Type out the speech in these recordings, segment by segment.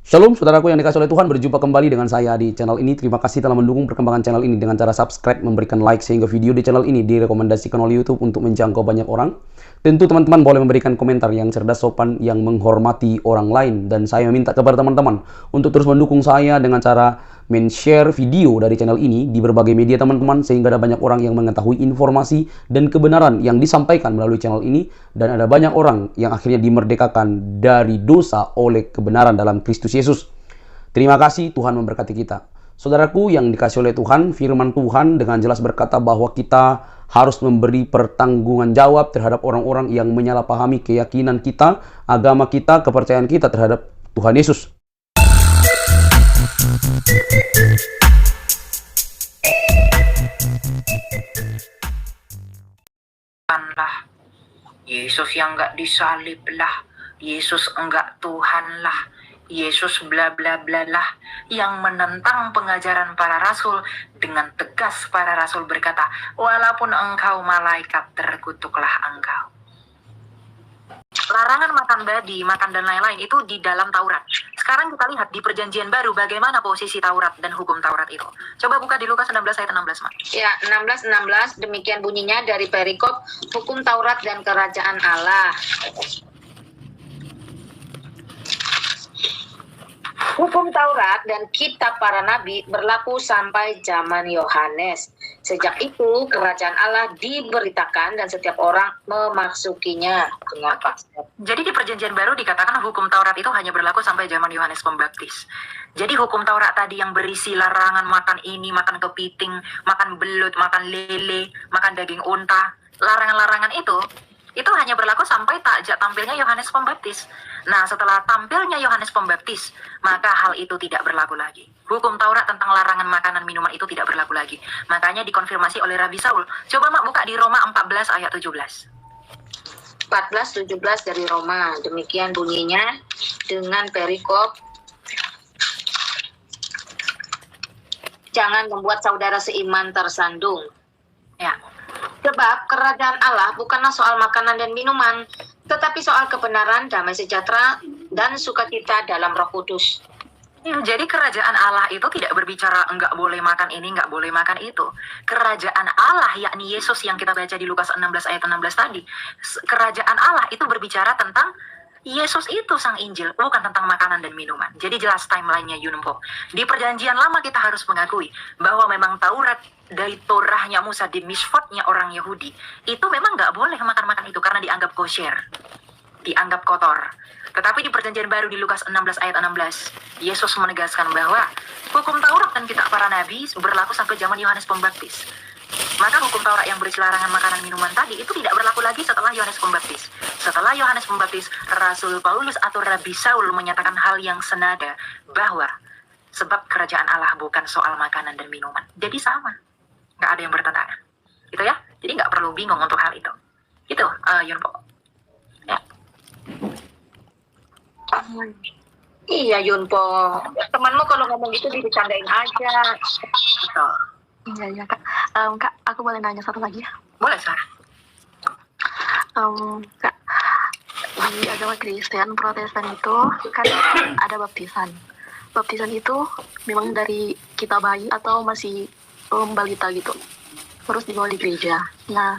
Shalom saudaraku yang dikasih oleh Tuhan, berjumpa kembali dengan saya di channel ini. Terima kasih telah mendukung perkembangan channel ini dengan cara subscribe, memberikan like sehingga video di channel ini direkomendasikan oleh YouTube untuk menjangkau banyak orang. Tentu teman-teman boleh memberikan komentar yang cerdas, sopan, yang menghormati orang lain. Dan saya meminta kepada teman-teman untuk terus mendukung saya dengan cara men-share video dari channel ini di berbagai media teman-teman, sehingga ada banyak orang yang mengetahui informasi dan kebenaran yang disampaikan melalui channel ini, dan ada banyak orang yang akhirnya dimerdekakan dari dosa oleh kebenaran dalam Kristus Yesus. Terima kasih, Tuhan memberkati kita. Saudaraku yang dikasih oleh Tuhan, firman Tuhan dengan jelas berkata bahwa kita harus memberi pertanggungan jawab terhadap orang-orang yang menyalahpahami keyakinan kita, agama kita, kepercayaan kita terhadap Tuhan Yesus. Lah, Yesus yang enggak disalib lah, Yesus enggak Tuhan lah, Yesus bla bla bla lah. Yang menentang pengajaran para rasul dengan tegas para rasul berkata, walaupun engkau malaikat, terkutuklah engkau. Larangan makan babi, makan dan lain-lain itu di dalam Taurat. Sekarang kita lihat di Perjanjian Baru bagaimana posisi Taurat dan hukum Taurat itu. Coba buka di Lukas 16 ayat 16, Mak. Ya, 16 demikian bunyinya dari perikop hukum Taurat dan kerajaan Allah. Hukum Taurat dan kitab para nabi berlaku sampai zaman Yohanes. Sejak itu kerajaan Allah diberitakan dan setiap orang memasukinya. Kenapa? Jadi di Perjanjian Baru dikatakan hukum Taurat itu hanya berlaku sampai zaman Yohanes Pembaptis. Jadi hukum Taurat tadi yang berisi larangan makan ini, makan kepiting, makan belut, makan lele, makan daging unta, larangan-larangan itu hanya berlaku sampai takjak tampilnya Yohanes Pembaptis. Nah, setelah tampilnya Yohanes Pembaptis, maka hal itu tidak berlaku lagi. Hukum Taurat tentang larangan makanan minuman itu tidak berlaku lagi. Makanya dikonfirmasi oleh Rabi Saul. Coba Mak buka di Roma 14 ayat 17. 14-17 dari Roma. Demikian bunyinya dengan perikop. Jangan membuat saudara seiman tersandung. Ya. Sebab kerajaan Allah bukanlah soal makanan dan minuman, tetapi soal kebenaran, damai sejahtera, dan sukacita dalam Roh Kudus. Ya, jadi kerajaan Allah itu tidak berbicara enggak boleh makan ini, enggak boleh makan itu. Kerajaan Allah, yakni Yesus yang kita baca di Lukas 16 ayat 16 tadi. Kerajaan Allah itu berbicara tentang Yesus itu sang Injil, bukan tentang makanan dan minuman. Jadi jelas timelinenya Yunpo. Di Perjanjian Lama kita harus mengakui bahwa memang Taurat dari Torahnya Musa, di Mishpotnya orang Yahudi, itu memang nggak boleh makan-makan itu karena dianggap kosher, dianggap kotor. Tetapi di Perjanjian Baru di Lukas 16 ayat 16, Yesus menegaskan bahwa hukum Taurat dan kitab para nabi berlaku sampai zaman Yohanes Pembaptis. Maka hukum Taurat yang berisi larangan makanan minuman tadi itu tidak berlaku lagi setelah Yohanes Pembaptis. Setelah Yohanes Pembaptis, Rasul Paulus atau Rabi Saul menyatakan hal yang senada bahwa sebab kerajaan Allah bukan soal makanan dan minuman. Jadi sama, nggak ada yang bertentangan. Gitu ya. Jadi nggak perlu bingung untuk hal itu. Gitu, Yunpo. Ya. Iya Yunpo, temanmu kalau ngomong gitu dibecandain aja. Betul. Iya Kak. Kak, aku boleh nanya satu lagi ya? Boleh, Sarah. Kak, di agama Kristen Protestan itu kan ada baptisan. Baptisan itu memang dari kita bayi atau masih balita gitu, terus dibawa di gereja. Nah,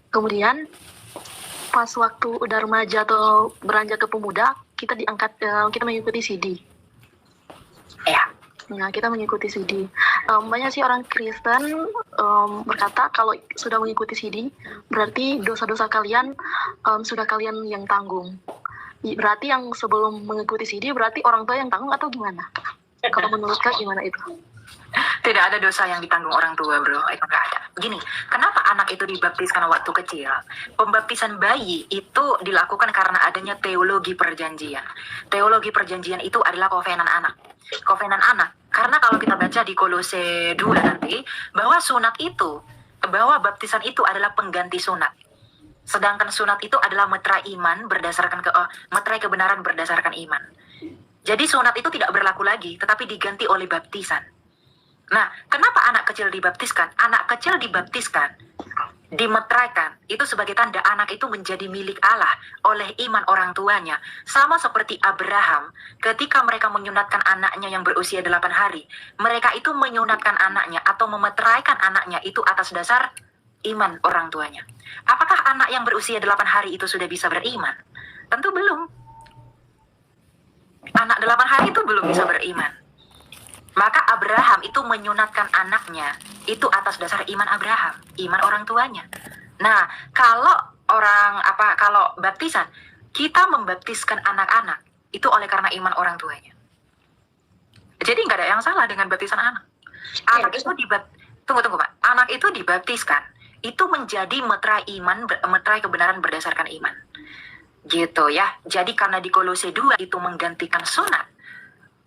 kemudian pas waktu udah remaja atau beranjak ke pemuda, kita diangkat, kita mengikuti CD. Ya. Nah, kita mengikuti CD. Banyak sih orang Kristen berkata kalau sudah mengikuti CD, berarti dosa-dosa kalian sudah kalian yang tanggung. Berarti yang sebelum mengikuti CD, berarti orang tua yang tanggung atau gimana? Kalau menurut Kak gimana itu? Tidak ada dosa yang ditanggung orang tua, bro. Itu nggak ada. Gini, kenapa anak itu dibaptiskan waktu kecil? Pembaptisan bayi itu dilakukan karena adanya teologi perjanjian. Teologi perjanjian itu adalah kovenan anak. Kovenan anak. Karena kalau kita baca di Kolose 2 nanti, bahwa sunat itu, bahwa baptisan itu adalah pengganti sunat. Sedangkan sunat itu adalah meterai iman berdasarkan meterai kebenaran berdasarkan iman. Jadi sunat itu tidak berlaku lagi, tetapi diganti oleh baptisan. Nah, kenapa anak kecil dibaptiskan? Anak kecil dibaptiskan dimeteraikan itu sebagai tanda anak itu menjadi milik Allah oleh iman orang tuanya. Sama seperti Abraham ketika mereka menyunatkan anaknya yang berusia 8 hari. Mereka itu menyunatkan anaknya atau memeteraikan anaknya itu atas dasar iman orang tuanya. Apakah anak yang berusia 8 hari itu sudah bisa beriman? Tentu belum. Anak 8 hari itu belum bisa beriman. Maka Abraham itu menyunatkan anaknya itu atas dasar iman Abraham, iman orang tuanya. Nah, kalau kalau baptisan, kita membaptiskan anak-anak itu oleh karena iman orang tuanya. Jadi nggak ada yang salah dengan baptisan anak. Anak itu tunggu Pak. Anak itu dibaptiskan, itu menjadi meterai iman, meterai kebenaran berdasarkan iman. Gitu ya. Jadi karena di Kolose 2 itu menggantikan sunat.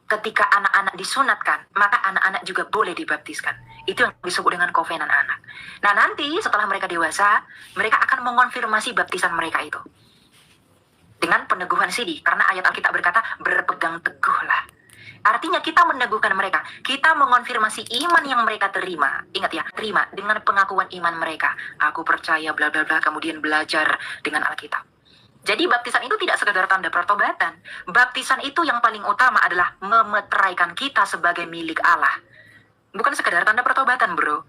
Ketika anak-anak disunatkan, maka anak-anak juga boleh dibaptiskan. Itu yang disebut dengan kovenan anak. Nah, nanti setelah mereka dewasa, mereka akan mengonfirmasi baptisan mereka itu dengan peneguhan sidi, karena ayat Alkitab berkata berpegang teguhlah. Artinya kita meneguhkan mereka, kita mengonfirmasi iman yang mereka terima. Ingat ya, terima dengan pengakuan iman mereka. Aku percaya bla bla bla, kemudian belajar dengan Alkitab. Jadi baptisan itu tidak sekedar tanda pertobatan. Baptisan itu yang paling utama adalah memeteraikan kita sebagai milik Allah. Bukan sekedar tanda pertobatan, bro.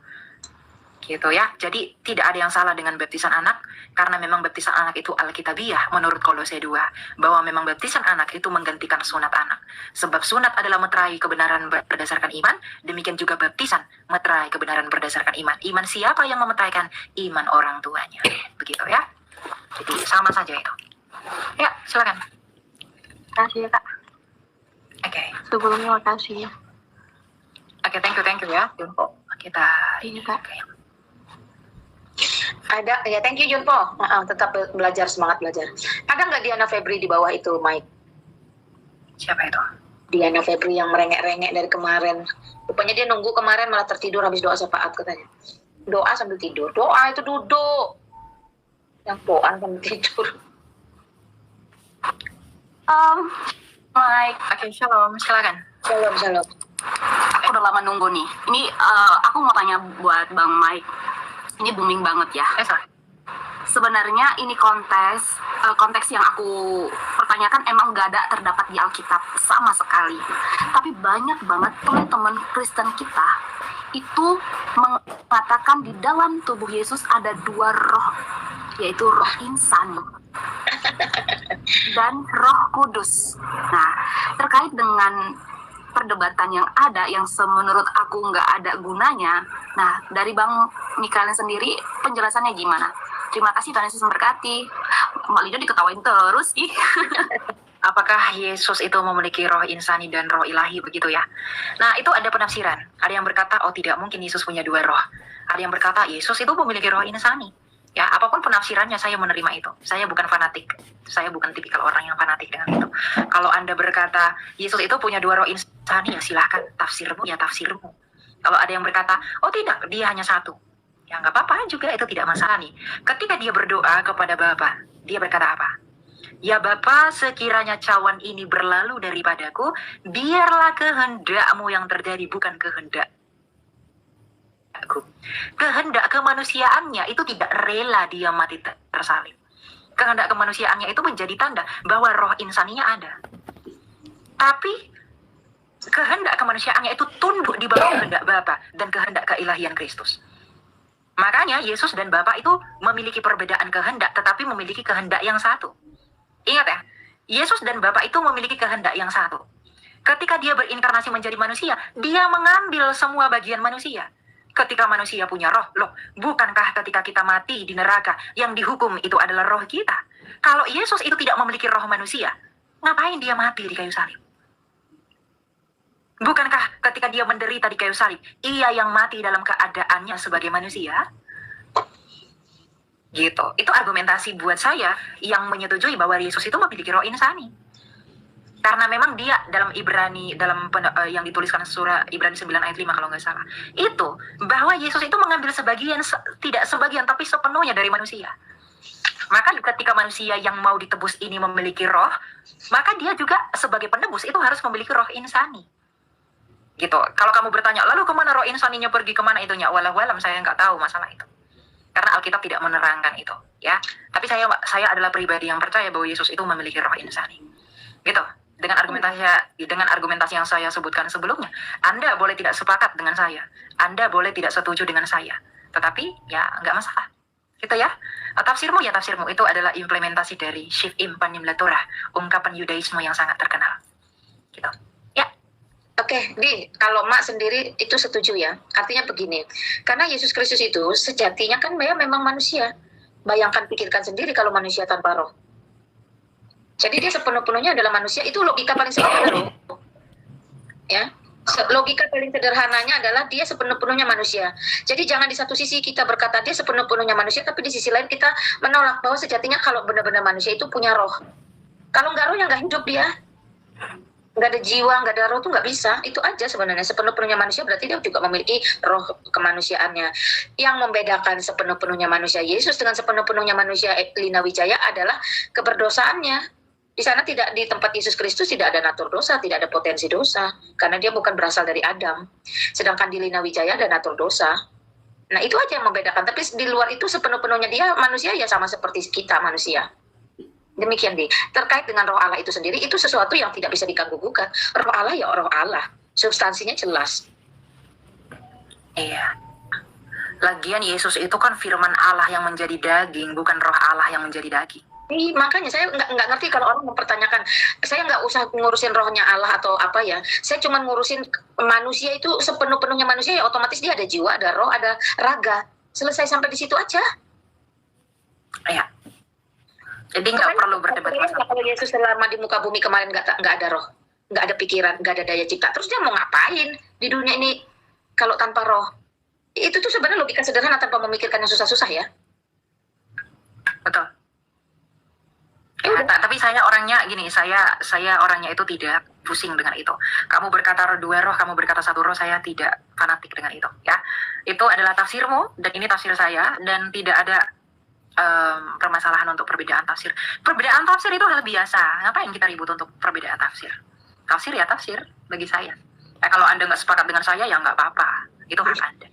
Gitu ya. Jadi tidak ada yang salah dengan baptisan anak, karena memang baptisan anak itu alkitabiah menurut Kolose 2. Bahwa memang baptisan anak itu menggantikan sunat anak. Sebab sunat adalah meterai kebenaran berdasarkan iman, demikian juga baptisan meterai kebenaran berdasarkan iman. Iman siapa yang memeteraikan? Iman orang tuanya. Begitu ya. Jadi sama saja itu. Ya, silakan. Makasih ya, Kak. Oke. Sebelumnya makasih. Oke, thank you ya, Junpo. Kita Iya, Kak. Ada ya, thank you Junpo. Tetap belajar, semangat belajar. Ada nggak Diana Febri di bawah itu, Mike? Siapa itu? Diana Febri yang merengek-rengek dari kemarin. Rupanya dia nunggu kemarin malah tertidur habis doa syafaat katanya. Doa sambil tidur. Doa itu duduk. Yang doa sambil tidur. Mike, Oke, shalom, silakan. Shalom. Aku udah lama nunggu nih. Ini aku mau tanya buat Bang Mike. Ini booming banget ya. Sorry. Sebenarnya ini konteks yang aku pertanyakan emang gak ada terdapat di Alkitab sama sekali. Tapi banyak banget teman-teman Kristen kita itu mengatakan di dalam tubuh Yesus ada 2 roh, yaitu roh insani dan roh kudus. Nah, terkait dengan perdebatan yang ada, yang menurut aku nggak ada gunanya. Nah, dari Bang Mikael sendiri, penjelasannya gimana? Terima kasih, Tuhan Yesus memberkati. Mbak Lido diketawain terus sih. Apakah Yesus itu memiliki roh insani dan roh ilahi, begitu ya? Nah, itu ada penafsiran. Ada yang berkata, oh tidak mungkin Yesus punya 2 roh. Ada yang berkata, Yesus itu memiliki roh insani. Ya, apapun penafsirannya saya menerima itu. Saya bukan fanatik. Saya bukan tipikal orang yang fanatik dengan itu. Kalau Anda berkata, Yesus itu punya 2 roh insani, ya silahkan. Tafsirmu, ya tafsirmu. Kalau ada yang berkata, oh tidak, dia hanya 1. Ya nggak apa-apa juga, itu tidak masalah nih. Ketika dia berdoa kepada Bapa, dia berkata apa? Ya Bapa, sekiranya cawan ini berlalu daripadaku, biarlah kehendakmu yang terjadi, bukan kehendak. Kehendak kemanusiaannya itu tidak rela dia mati tersalib. Kehendak kemanusiaannya itu menjadi tanda bahwa roh insaninya ada. Tapi kehendak kemanusiaannya itu tunduk di bawah kehendak Bapa dan kehendak keilahian Kristus. Makanya Yesus dan Bapa itu memiliki perbedaan kehendak, tetapi memiliki kehendak yang satu. Ingat ya, Yesus dan Bapa itu memiliki kehendak yang satu. Ketika dia berinkarnasi menjadi manusia, dia mengambil semua bagian manusia. Ketika manusia punya roh, loh, bukankah ketika kita mati di neraka, yang dihukum itu adalah roh kita? Kalau Yesus itu tidak memiliki roh manusia, ngapain dia mati di kayu salib? Bukankah ketika dia menderita di kayu salib, ia yang mati dalam keadaannya sebagai manusia? Gitu. Itu argumentasi buat saya yang menyetujui bahwa Yesus itu memiliki roh insani. Karena memang dia dalam Ibrani, yang dituliskan surah Ibrani 9 ayat 5 kalau nggak salah, itu bahwa Yesus itu mengambil sebagian, tidak sebagian, tapi sepenuhnya dari manusia. Maka ketika manusia yang mau ditebus ini memiliki roh, maka dia juga sebagai penebus itu harus memiliki roh insani. Gitu. Kalau kamu bertanya, lalu kemana roh insaninya pergi, kemana itunya? Walau-walam saya nggak tahu masalah itu. karena Alkitab tidak menerangkan itu, ya. Tapi saya adalah pribadi yang percaya bahwa Yesus itu memiliki roh insani, gitu. Dengan argumentasi yang saya sebutkan sebelumnya, Anda boleh tidak sepakat dengan saya, Anda boleh tidak setuju dengan saya, tetapi ya nggak masalah, gitu ya. Tafsirmu itu adalah implementasi dari Shiv'im Panimla Torah, ungkapan Yudaisme yang sangat terkenal, gitu. Ya. Oke, Di, kalau Mak sendiri itu setuju ya. Artinya begini, karena Yesus Kristus itu sejatinya kan memang manusia. Bayangkan, pikirkan sendiri kalau manusia tanpa roh. Jadi dia sepenuh-penuhnya adalah manusia, itu logika paling sederhana. Ya, logika paling sederhananya adalah dia sepenuh-penuhnya manusia. Jadi jangan di satu sisi kita berkata dia sepenuh-penuhnya manusia, tapi di sisi lain kita menolak bahwa sejatinya kalau benar-benar manusia itu punya roh. Kalau nggak rohnya nggak hidup dia. Nggak ada jiwa, nggak ada roh, itu nggak bisa. Itu aja sebenarnya. Sepenuh-penuhnya manusia berarti dia juga memiliki roh kemanusiaannya. Yang membedakan sepenuh-penuhnya manusia Yesus dengan sepenuh-penuhnya manusia Lina Wijaya adalah keberdosaannya. Di sana tidak, di tempat Yesus Kristus tidak ada natur dosa, tidak ada potensi dosa, karena dia bukan berasal dari Adam. Sedangkan di Lina Wijaya ada natur dosa. Nah itu aja yang membedakan. Tapi di luar itu sepenuh-penuhnya dia manusia ya sama seperti kita manusia. Demikian, Di. Terkait dengan roh Allah itu sendiri, itu sesuatu yang tidak bisa diganggu-gugat. Roh Allah ya roh Allah. Substansinya jelas. Iya. Lagian Yesus itu kan firman Allah yang menjadi daging, bukan roh Allah yang menjadi daging. Makanya saya nggak ngerti kalau orang mempertanyakan, saya nggak usah ngurusin rohnya Allah atau apa ya. Saya cuma ngurusin manusia itu sepenuh-penuhnya manusia, ya otomatis dia ada jiwa, ada roh, ada raga. Selesai sampai di situ aja. Iya. Jadi nggak perlu berdebat masalah. Kalau Yesus selama di muka bumi kemarin nggak ada roh, nggak ada pikiran, nggak ada daya cipta, terus dia mau ngapain di dunia ini kalau tanpa roh? Itu tuh sebenarnya logika sederhana tanpa memikirkan yang susah-susah ya. Betul. Ya, tapi saya orangnya gini, saya orangnya itu tidak pusing dengan itu. Kamu berkata dua roh, kamu berkata satu roh, saya tidak fanatik dengan itu. Ya, itu adalah tafsirmu dan ini tafsir saya, dan tidak ada permasalahan untuk perbedaan tafsir. Perbedaan tafsir itu hal biasa. Ngapain kita ribut untuk perbedaan tafsir? Tafsir ya tafsir bagi saya. Kalau Anda nggak sepakat dengan saya ya nggak apa-apa. Itu hak Anda.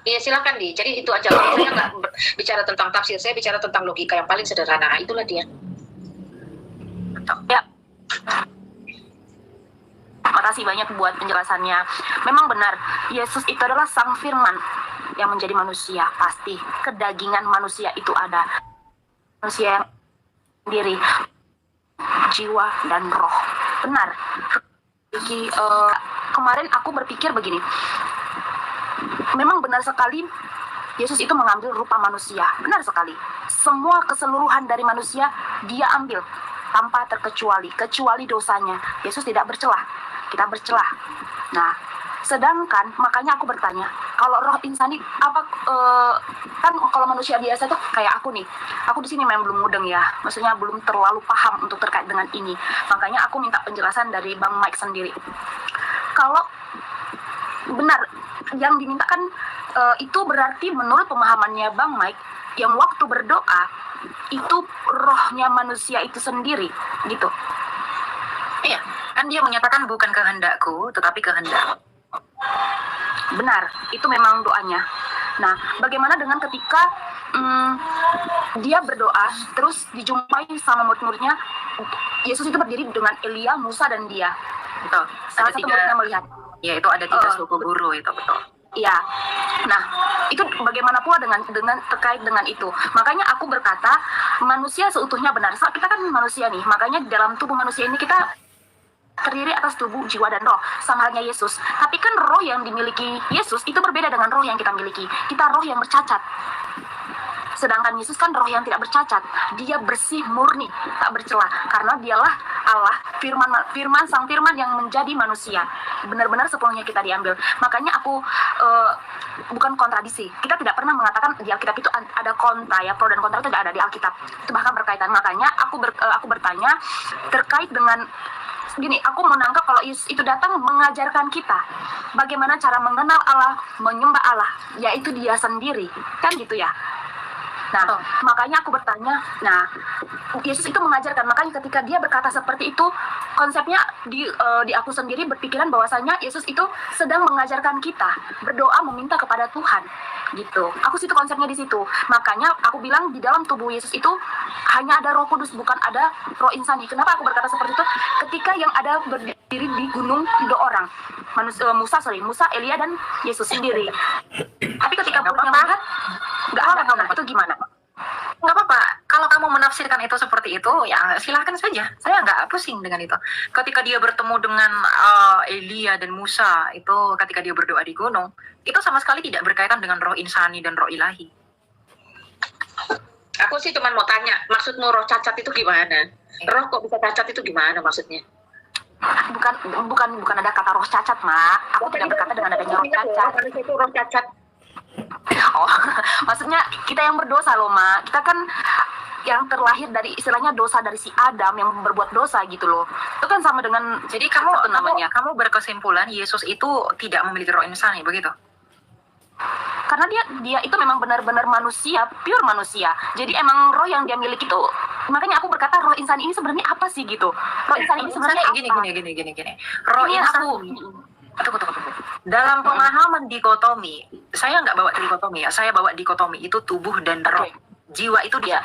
Ya silakan, Di. Jadi itu aja. Saya nggak bicara tentang tafsir, saya bicara tentang logika yang paling sederhana. Itulah dia. Ya. Makasih banyak buat penjelasannya. Memang benar, Yesus itu adalah Sang Firman yang menjadi manusia. Pasti kedagingan manusia itu ada. Manusia yang sendiri, jiwa dan roh. Benar. Jadi, kemarin aku berpikir begini. Memang benar sekali Yesus itu mengambil rupa manusia. Benar sekali. Semua keseluruhan dari manusia dia ambil tanpa terkecuali, kecuali dosanya. Yesus tidak bercelah, kita bercelah. Nah, sedangkan makanya aku bertanya, kalau roh insani apa kan kalau manusia biasa tuh kayak aku nih. Aku di sini memang belum mudeng ya. Maksudnya belum terlalu paham untuk terkait dengan ini. Makanya aku minta penjelasan dari Bang Mike sendiri. Kalau benar yang dimintakan itu berarti menurut pemahamannya Bang Mike yang waktu berdoa itu rohnya manusia itu sendiri gitu. Iya, kan dia menyatakan bukan kehendakku tetapi kehendak. Benar, itu memang doanya. Nah, bagaimana dengan ketika dia berdoa terus dijumpai sama murid-muridnya? Yesus itu berdiri dengan Elia, Musa dan dia. Betul. Salah satu muridnya melihat. Ya, itu ada 3 suku guru itu, betul. Iya. Nah, itu bagaimana pula dengan terkait dengan itu. Makanya aku berkata, manusia seutuhnya benar. Kita kan manusia nih, makanya dalam tubuh manusia ini kita terdiri atas tubuh, jiwa, dan roh. Sama halnya Yesus. Tapi kan roh yang dimiliki Yesus itu berbeda dengan roh yang kita miliki. Kita roh yang bercacat. Sedangkan Yesus kan roh yang tidak bercacat. Dia bersih, murni, tak bercela. Karena dialah Allah, firman, sang firman yang menjadi manusia. Benar-benar sepenuhnya kita diambil. Makanya aku bukan kontradisi. Kita tidak pernah mengatakan di Alkitab itu ada kontra ya, pro dan kontra itu tidak ada di Alkitab. Itu bahkan berkaitan. Makanya aku bertanya terkait dengan gini, aku menangkap kalau Yesus itu datang mengajarkan kita bagaimana cara mengenal Allah, menyembah Allah, yaitu Dia sendiri. Kan gitu ya. Nah, makanya aku bertanya, nah, Yesus itu mengajarkan, makanya ketika dia berkata seperti itu, konsepnya di aku sendiri berpikiran bahwasanya Yesus itu sedang mengajarkan kita berdoa meminta kepada Tuhan, gitu. Aku situ konsepnya di situ. Makanya aku bilang di dalam tubuh Yesus itu hanya ada Roh Kudus, bukan ada roh insani. Kenapa aku berkata seperti itu? Ketika yang ada berdiri di gunung 3 orang, Musa, Elia dan Yesus sendiri. Tapi ketika perutnya melihat, nggak ada. Itu gimana? Nggak apa-apa. Kalau kamu menafsirkan itu seperti itu, ya silahkan saja. Saya nggak pusing dengan itu. Ketika dia bertemu dengan Elia dan Musa, itu ketika dia berdoa di gunung, itu sama sekali tidak berkaitan dengan roh insani dan roh ilahi. Aku sih cuma mau tanya, maksudmu roh cacat itu gimana? Roh kok bisa cacat itu gimana maksudnya? Bukan ada kata roh cacat, Mak. Aku tidak berkata dengan adanya roh cacat. Manusia itu roh cacat. Oh, maksudnya kita yang berdosa loh, Mak. Kita kan yang terlahir dari istilahnya dosa dari si Adam yang berbuat dosa gitu loh. Itu kan sama dengan, Jadi kamu berkesimpulan Yesus itu tidak memiliki roh insani, begitu? karena dia itu memang benar-benar manusia, pure manusia. Jadi emang roh yang dia miliki itu, makanya aku berkata roh insani ini sebenarnya apa sih gitu. Roh insani ini sebenarnya apa? Gini. Roh insani. Tunggu. Dalam pemahaman dikotomi, saya nggak bawa trikotomi ya, saya bawa dikotomi, itu tubuh dan roh. Jiwa itu dia.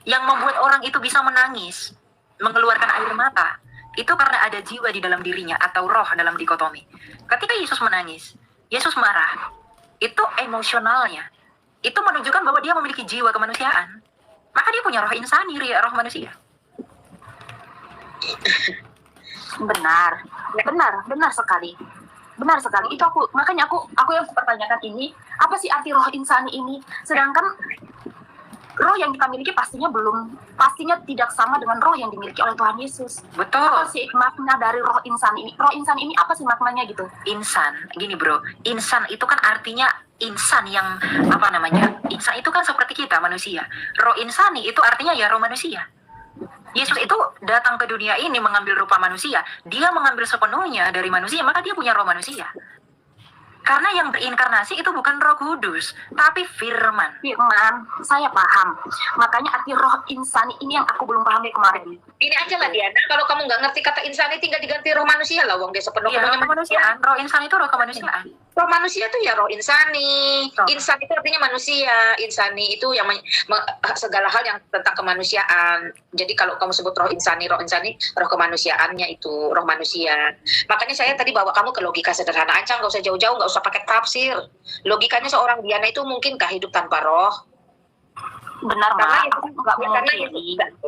Yang membuat orang itu bisa menangis, mengeluarkan air mata, itu karena ada jiwa di dalam dirinya atau roh dalam dikotomi. Ketika Yesus menangis, Yesus marah, itu emosionalnya. Itu menunjukkan bahwa dia memiliki jiwa kemanusiaan. Maka dia punya roh insani, roh manusia. Benar sekali. Itu makanya aku yang pertanyakan ini, apa sih arti roh insani ini? Sedangkan roh yang kita miliki pastinya tidak sama dengan roh yang dimiliki oleh Tuhan Yesus. Betul. Apa sih makna dari roh insan ini? Roh insan ini apa sih maknanya gitu? Insan, gini bro, insan itu kan artinya insan yang insan itu kan seperti kita manusia. Roh insani itu artinya ya roh manusia. Yesus itu datang ke dunia ini mengambil rupa manusia. Dia mengambil sepenuhnya dari manusia, maka dia punya roh manusia. Karena yang berinkarnasi itu bukan Roh Kudus, tapi firman. Saya paham. Makanya arti roh insani ini yang aku belum pahami kemarin. Ini aja lah Diana, kalau kamu nggak ngerti kata insani tinggal diganti roh manusia lah, wong dia sepenuhnya roh kemanusiaan. Roh insani itu roh kemanusiaan. Roh manusia itu ya roh insani. Insan itu artinya manusia. Insani itu yang segala hal yang tentang kemanusiaan. Jadi kalau kamu sebut roh insani roh kemanusiaannya itu roh manusia. Makanya saya tadi bawa kamu ke logika sederhana aja, nggak usah jauh-jauh, nggak usah pakai tafsir. Logikanya seorang Diana itu mungkinkah hidup tanpa roh? Benar,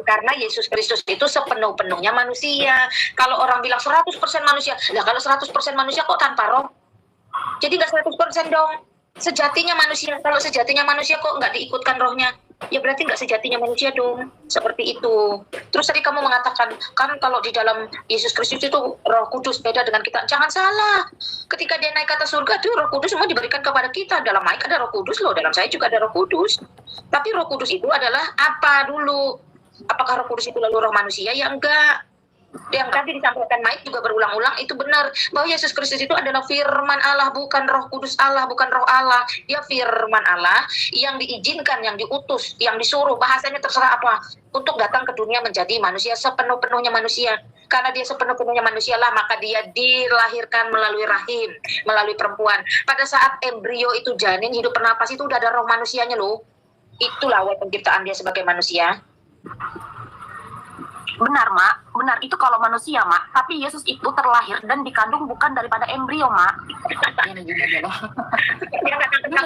karena Yesus Kristus itu sepenuh-penuhnya manusia. Kalau orang bilang 100% manusia, lah kalau 100% manusia kok tanpa roh? Jadi nggak 100% dong. Sejatinya manusia, kalau sejatinya manusia kok nggak diikutkan rohnya? Ya berarti nggak sejatinya manusia dong. Seperti itu. Terus tadi kamu mengatakan, kan kalau di dalam Yesus Kristus itu roh kudus beda dengan kita. Jangan salah. Ketika dia naik ke atas surga, itu roh kudus semua diberikan kepada kita. Dalam Mike ada roh kudus loh, dalam saya juga ada roh kudus. Tapi roh kudus itu adalah apa dulu? Apakah roh kudus itu lalu roh manusia? Ya enggak. Yang tadi disampaikan Mike juga berulang-ulang itu benar, bahwa Yesus Kristus itu adalah firman Allah, bukan roh kudus Allah, bukan roh Allah. Dia firman Allah yang diizinkan, yang diutus, yang disuruh, bahasanya terserah apa, untuk datang ke dunia menjadi manusia, sepenuh-penuhnya manusia. Karena dia sepenuh-penuhnya manusia lah, maka dia dilahirkan melalui rahim, melalui perempuan. Pada saat embrio itu janin hidup bernapas itu udah ada roh manusianya loh. Itulah awal penciptaan dia sebagai manusia. Benar, Mak. Benar, itu kalau manusia, Mak. Tapi Yesus itu terlahir dan dikandung bukan daripada embrio, Mak. Gini. Gini,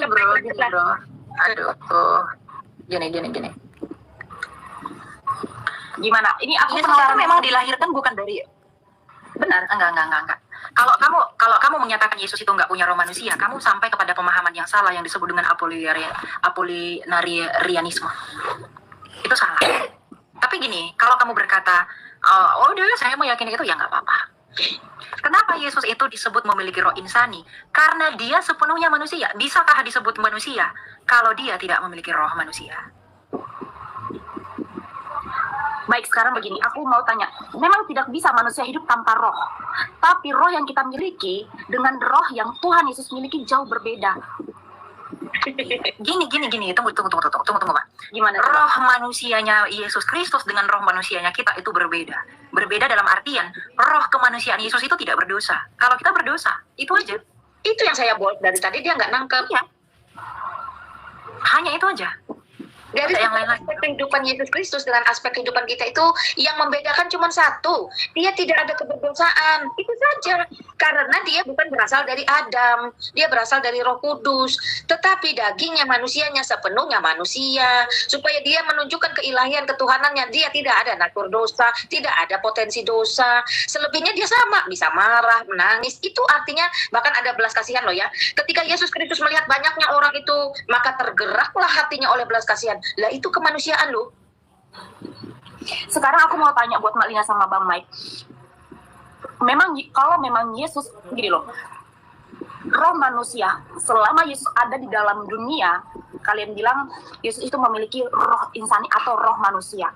bro. Aduh. Gini. Gimana? Ini aku penasaran, memang dilahirkan bukan dari... Benar, enggak. Kalau kamu menyatakan Yesus itu enggak punya roh manusia, kamu sampai kepada pemahaman yang salah yang disebut dengan apolinarianisme. Itu salah. Tapi gini, kalau kamu berkata, udah saya meyakini itu, ya nggak apa-apa. Kenapa Yesus itu disebut memiliki roh insani? Karena dia sepenuhnya manusia. Bisakah disebut manusia kalau dia tidak memiliki roh manusia? Baik, sekarang begini, aku mau tanya. Memang tidak bisa manusia hidup tanpa roh. Tapi roh yang kita miliki dengan roh yang Tuhan Yesus miliki jauh berbeda. Gini, tunggu, Pak. Gimana? Roh manusianya Yesus Kristus dengan roh manusianya kita itu berbeda. Berbeda dalam artian, roh kemanusiaan Yesus itu tidak berdosa. Kalau kita berdosa, itu aja. Itu yang saya buat dari tadi, dia nggak nangkep. Iya. Hanya itu aja. Dari Ada yang lain-lain. aspek kehidupan Yesus Kristus dengan aspek kehidupan kita itu yang membedakan cuma satu, dia tidak ada keberdosaan, itu saja. Karena dia bukan berasal dari Adam, dia berasal dari Roh Kudus. Tetapi dagingnya manusianya sepenuhnya manusia, supaya dia menunjukkan keilahian ketuhanannya. Dia tidak ada natur dosa, tidak ada potensi dosa. Selebihnya dia sama, bisa marah, menangis. Itu artinya bahkan ada belas kasihan loh ya. Ketika Yesus Kristus melihat banyaknya orang itu, maka tergeraklah hatinya oleh belas kasihan. Lah itu kemanusiaan loh. Sekarang aku mau tanya buat Mbak Lina sama Bang Mike. Kalau memang Yesus gini loh, roh manusia, selama Yesus ada di dalam dunia, kalian bilang Yesus itu memiliki roh insani atau roh manusia.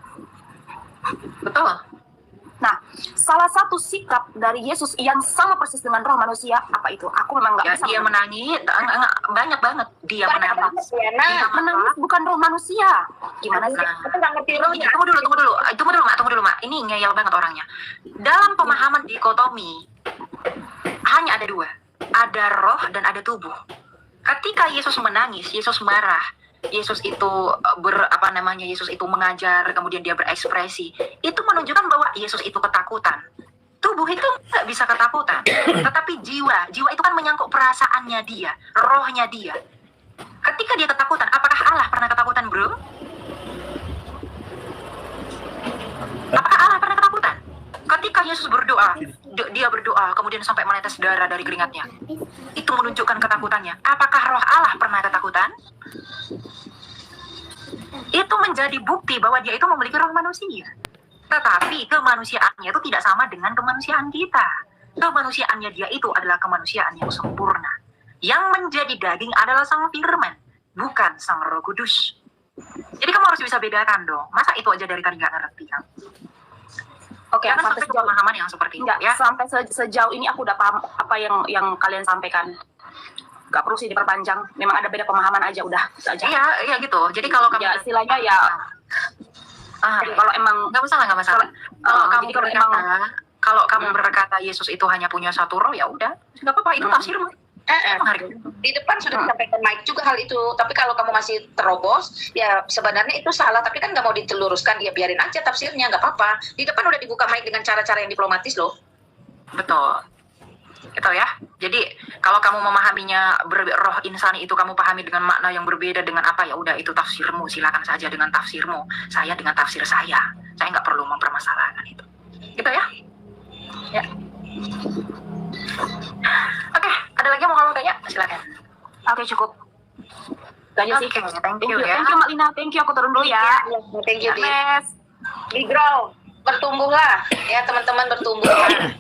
Betul. Nah, salah satu sikap dari Yesus yang sama persis dengan roh manusia, apa itu? Aku memang nggak Ya, bisa. dia menangis, banyak banget. Dia menangis. Nah, Menangis bukan roh manusia. Gimana sih? aku nggak ngerti rohnya. Tunggu dulu, Mak. Ini ngeyel banget orangnya. Dalam pemahaman dikotomi, hanya ada dua. Ada roh dan ada tubuh. Ketika Yesus menangis, Yesus marah, Yesus itu Yesus itu mengajar, kemudian dia berekspresi. Itu menunjukkan bahwa Yesus itu ketakutan. Tubuh itu nggak bisa ketakutan, tetapi jiwa itu kan menyangkut perasaannya dia, rohnya dia. Ketika dia ketakutan, apakah Allah pernah ketakutan, bro? Apakah Allah pernah ketakutan? Ketika Yesus berdoa, dia berdoa, kemudian sampai menetes darah dari keringatnya. Itu menunjukkan ketakutannya. Apakah roh Allah pernah ketakutan? Itu menjadi bukti bahwa dia itu memiliki roh manusia. Tetapi kemanusiaannya itu tidak sama dengan kemanusiaan kita. Kemanusiaannya dia itu adalah kemanusiaan yang sempurna. Yang menjadi daging adalah Sang Firman, bukan Sang Roh Kudus. Jadi kamu harus bisa bedakan dong. Masa itu aja dari tadi nggak ngerti kan? Oke, Jangan sampai sampai sejauh pemahaman yang seperti itu enggak, ya. sampai sejauh ini aku udah paham apa yang kalian sampaikan. Gak perlu sih diperpanjang. Memang ada beda pemahaman aja, udah itu aja. Iya gitu. Jadi kalau kamu Ya, istilahnya ya kalau emang nggak masalah. jadi kalau Kalau kamu berkata Yesus itu hanya punya satu roh, ya udah, nggak apa-apa, itu tafsirmu. Di depan sudah disampaikan Mike juga hal itu. Tapi kalau kamu masih terobos, ya sebenarnya itu salah. Tapi kan nggak mau diteluruskan, ya biarin aja tafsirnya, nggak apa-apa. Di depan udah dibuka Mike dengan cara-cara yang diplomatis loh. Betul. Gitu ya. Jadi kalau kamu memahaminya roh insani itu kamu pahami dengan makna yang berbeda dengan apa, ya udah itu tafsirmu. Silakan saja dengan tafsirmu. Saya dengan tafsir saya. Saya nggak perlu mempermasalahkan itu. Gitu ya. Ya. Oke, ada lagi yang mau kamu tanya? Silakan. Oke, cukup. Itu aja sih. Oke, thank you ya. Thank you, Mbak Lina. Thank you, aku turun dulu ya. Thank you, Di. Yes. Di grow, bertumbuhlah. Ya teman-teman, bertumbuhlah.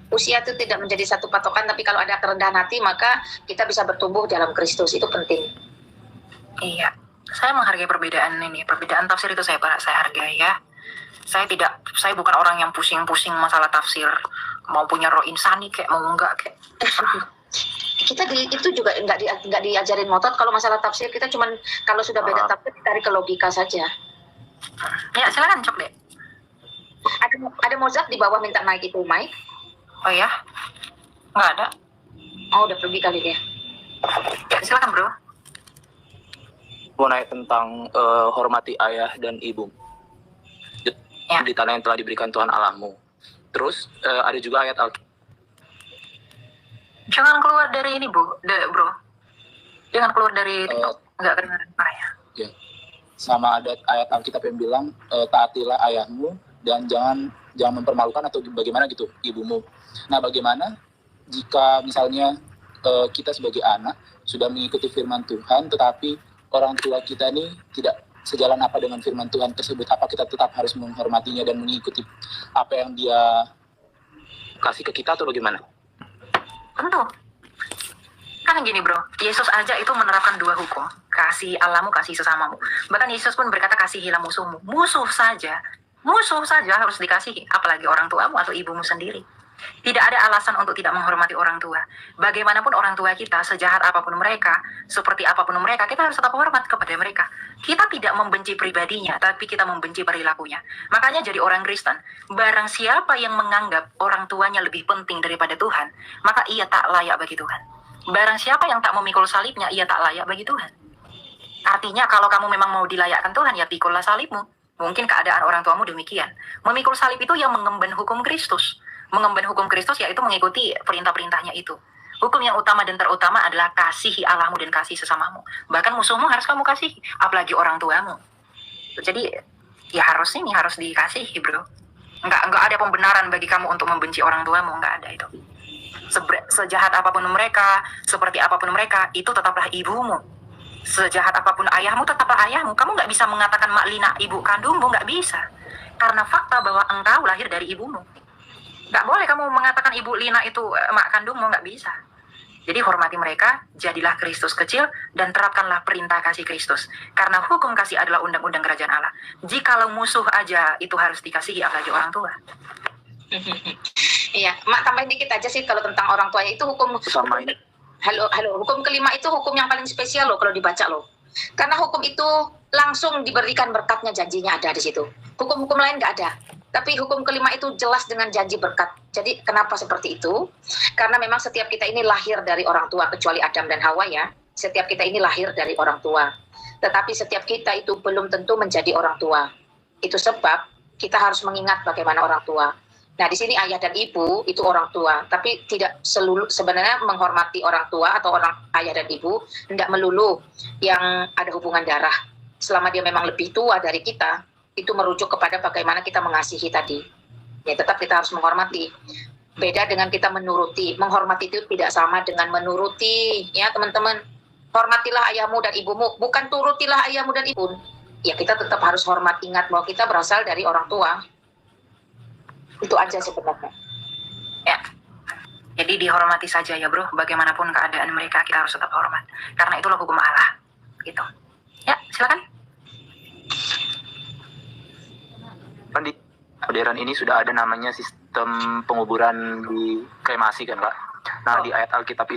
Usia itu tidak menjadi satu patokan, tapi kalau ada kerendahan hati, maka kita bisa bertumbuh dalam Kristus. Itu penting. Iya, saya menghargai perbedaan ini. Perbedaan tafsir itu saya hargai ya. Saya bukan orang yang pusing-pusing masalah tafsir. Mau punya roh insani kayak mau enggak kayak. Kita itu juga nggak diajarin ngotot. Kalau masalah tafsir kita cuman kalau sudah beda tafsir tarik ke logika saja. Ya silakan cok deh. Ada Mozart di bawah minta naik itu, Mike. Oh ya, nggak ada. Oh, udah pergi kali dia. Ya, silakan bro. Mau nanya tentang hormati ayah dan ibu. Ya. Di tanah yang telah diberikan Tuhan Allahmu. Terus ada juga ayat Alkitab. Jangan keluar dari ini bro. Jangan keluar dari TikTok. Nggak kedengaran suaranya. Ya. Sama ada ayat Alkitab yang bilang taatilah ayahmu dan jangan mempermalukan atau bagaimana gitu ibumu. Nah, bagaimana jika misalnya kita sebagai anak sudah mengikuti firman Tuhan, tetapi orang tua kita ini tidak sejalan apa dengan firman Tuhan tersebut? Apa kita tetap harus menghormatinya dan mengikuti apa yang dia kasih ke kita atau bagaimana? Tentu. Kan gini bro, Yesus aja itu menerapkan dua hukum. Kasih Allahmu, kasih sesamamu. Bahkan Yesus pun berkata kasihilah musuhmu. Musuh saja harus dikasihi. Apalagi orang tuamu atau ibumu sendiri. Tidak ada alasan untuk tidak menghormati orang tua. Bagaimanapun orang tua kita, sejahat apapun mereka, seperti apapun mereka, kita harus tetap hormat kepada mereka. Kita tidak membenci pribadinya, tapi kita membenci perilakunya. Makanya jadi orang Kristen, barang siapa yang menganggap orang tuanya lebih penting daripada Tuhan, maka ia tak layak bagi Tuhan. Barang siapa yang tak memikul salibnya, ia tak layak bagi Tuhan. Artinya kalau kamu memang mau dilayakkan Tuhan, ya pikullah salibmu. Mungkin keadaan orang tuamu demikian. Memikul salib itu yang mengemban hukum Kristus. Mengemban hukum Kristus yaitu mengikuti perintah-perintahnya itu. Hukum yang utama dan terutama adalah kasihi Allahmu dan kasih sesamamu. Bahkan musuhmu harus kamu kasihi, apalagi orang tuamu. Jadi ya harus dikasihi, bro. Enggak ada pembenaran bagi kamu untuk membenci orang tuamu, enggak ada itu. Sejahat apapun mereka, seperti apapun mereka, itu tetaplah ibumu. Sejahat apapun ayahmu, tetaplah ayahmu. Kamu nggak bisa mengatakan Mak Lina ibu kandungmu, nggak bisa. Karena fakta bahwa engkau lahir dari ibumu. Nggak boleh kamu mengatakan Ibu Lina itu mak kandungmu, nggak bisa. Jadi hormati mereka, jadilah Kristus kecil, dan terapkanlah perintah kasih Kristus. Karena hukum kasih adalah undang-undang kerajaan Allah. Jikalau musuh aja itu harus dikasihi, apalagi orang tua. Iya, Mak tambahin dikit aja sih kalau tentang orang tuanya itu hukum. Sama ini. Halo, hukum kelima itu hukum yang paling spesial loh kalau dibaca loh. Karena hukum itu langsung diberikan berkatnya, janjinya ada di situ. Hukum-hukum lain nggak ada. Tapi hukum kelima itu jelas dengan janji berkat. Jadi kenapa seperti itu? Karena memang setiap kita ini lahir dari orang tua, kecuali Adam dan Hawa ya. Setiap kita ini lahir dari orang tua. Tetapi setiap kita itu belum tentu menjadi orang tua. Itu sebab kita harus mengingat bagaimana orang tua. Nah di sini ayah dan ibu itu orang tua. Tapi tidak sebenarnya menghormati orang tua atau orang ayah dan ibu tidak melulu yang ada hubungan darah. Selama dia memang lebih tua dari kita, itu merujuk kepada bagaimana kita mengasihi tadi. Ya tetap kita harus menghormati. Beda dengan kita menuruti. Menghormati itu tidak sama dengan menuruti. Ya teman-teman, hormatilah ayahmu dan ibumu. Bukan turutilah ayahmu dan ibu. Ya kita tetap harus hormat. Ingat bahwa kita berasal dari orang tua. Itu aja sebenarnya. Ya. Jadi dihormati saja ya bro. Bagaimanapun keadaan mereka, kita harus tetap hormat. Karena itulah hukum Allah. Gitu. Ya, silakan. Kan di modern ini sudah ada namanya sistem penguburan di kremasi kan Kak. Nah di ayat Alkitab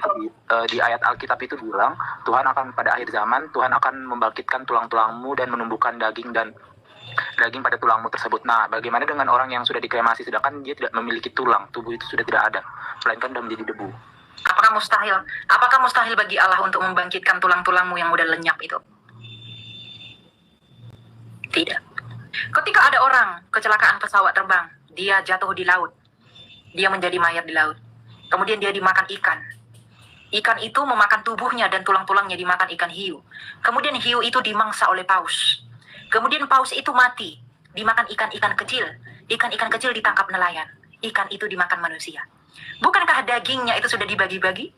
itu bilang Tuhan akan pada akhir zaman Tuhan akan membangkitkan tulang-tulangmu dan menumbuhkan daging pada tulangmu tersebut. Nah bagaimana dengan orang yang sudah dikremasi sedangkan dia tidak memiliki tulang, tubuh itu sudah tidak ada, melainkan sudah menjadi debu. Apakah mustahil? Apakah mustahil bagi Allah untuk membangkitkan tulang-tulangmu yang udah lenyap itu? Tidak. Ketika ada orang kecelakaan pesawat terbang, dia jatuh di laut, dia menjadi mayat di laut. Kemudian dia dimakan ikan. Ikan itu memakan tubuhnya dan tulang-tulangnya dimakan ikan hiu. Kemudian hiu itu dimangsa oleh paus. Kemudian paus itu mati, dimakan ikan-ikan kecil. Ikan-ikan kecil ditangkap nelayan. Ikan itu dimakan manusia. Bukankah dagingnya itu sudah dibagi-bagi?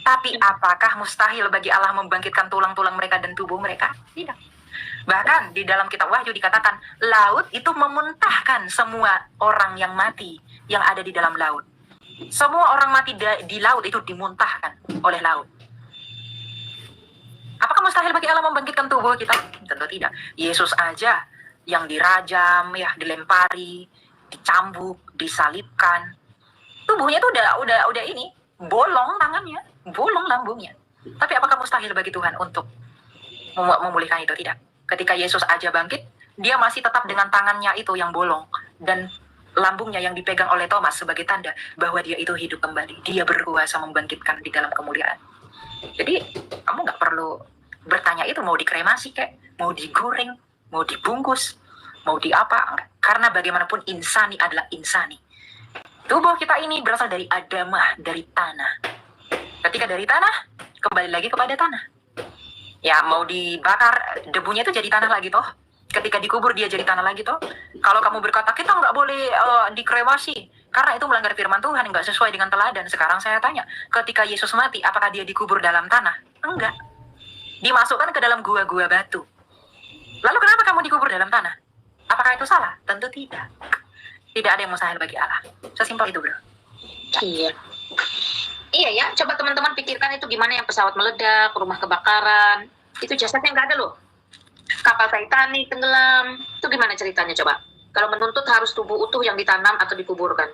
Tapi apakah mustahil bagi Allah membangkitkan tulang-tulang mereka dan tubuh mereka? Tidak. Bahkan di dalam kitab Wahyu dikatakan laut itu memuntahkan semua orang yang mati yang ada di dalam laut. Semua orang mati di laut itu dimuntahkan oleh laut. Apakah mustahil bagi Allah membangkitkan tubuh kita? Tentu tidak. Yesus aja yang dirajam, ya dilempari, dicambuk, disalibkan. Tubuhnya itu udah ini, bolong tangannya, bolong lambungnya. Tapi apakah mustahil bagi Tuhan untuk memulihkan itu? Tidak. Ketika Yesus aja bangkit, dia masih tetap dengan tangannya itu yang bolong dan lambungnya yang dipegang oleh Thomas sebagai tanda bahwa dia itu hidup kembali. Dia berkuasa membangkitkan di dalam kemuliaan. Jadi kamu nggak perlu bertanya itu mau dikremasi kayak, mau digoreng, mau dibungkus, mau di apa, enggak. Karena bagaimanapun insani adalah insani. Tubuh kita ini berasal dari adamah, dari tanah. Ketika dari tanah, kembali lagi kepada tanah. Ya mau dibakar, debunya itu jadi tanah lagi toh. Ketika dikubur dia jadi tanah lagi toh. Kalau kamu berkata kita nggak boleh dikremasi karena itu melanggar firman Tuhan, nggak sesuai dengan teladan. Sekarang saya tanya, ketika Yesus mati apakah dia dikubur dalam tanah? Enggak. Dimasukkan ke dalam gua-gua batu. Lalu kenapa kamu dikubur dalam tanah? Apakah itu salah? Tentu tidak. Tidak ada yang mustahil bagi Allah. Sesimpel itu bro. Iya. Iya ya, coba teman-teman pikirkan itu gimana yang pesawat meledak, rumah kebakaran, itu jasadnya nggak ada loh. Kapal Titanic tenggelam, itu gimana ceritanya coba? Kalau menuntut harus tubuh utuh yang ditanam atau dikuburkan.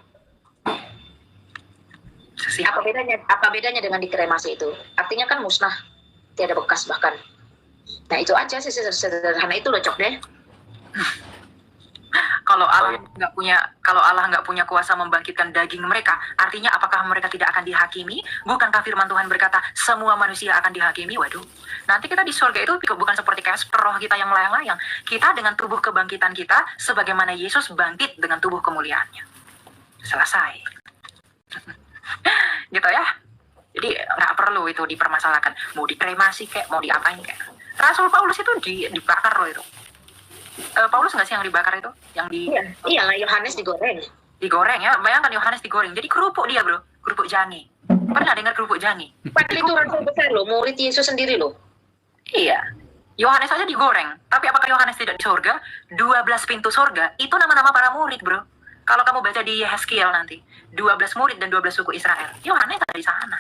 Apa bedanya? Apa bedanya dengan dikremasi itu? Artinya kan musnah, tiada bekas bahkan. Nah itu aja sih, sederhana itu loh Cok deh. Kalau Allah nggak punya kuasa membangkitkan daging mereka, artinya apakah mereka tidak akan dihakimi? Bukankah firman Tuhan berkata semua manusia akan dihakimi? Waduh, nanti kita di surga itu bukan seperti kayak roh kita yang melayang-layang. Kita dengan tubuh kebangkitan kita, sebagaimana Yesus bangkit dengan tubuh kemuliaannya. Selesai. Gitu ya. Jadi nggak perlu itu dipermasalahkan. Mau dikremasi kayak, mau diapain kayak. Rasul Paulus itu dibakar loh itu. Paulus nggak sih yang dibakar itu? Yang di Iya, Yohanes digoreng. digoreng ya. Bayangkan Yohanes digoreng. Jadi kerupuk dia bro, kerupuk jangi. Pernah dengar kerupuk jangi? Padahal itu rasul besar loh, murid Yesus sendiri loh. Iya. Yohanes saja digoreng. Tapi apakah Yohanes tidak di surga? 12 pintu surga itu nama-nama para murid bro. Kalau kamu baca di Yeskiel nanti, 12 murid dan 12 suku Israel. Yohanes ada di sana.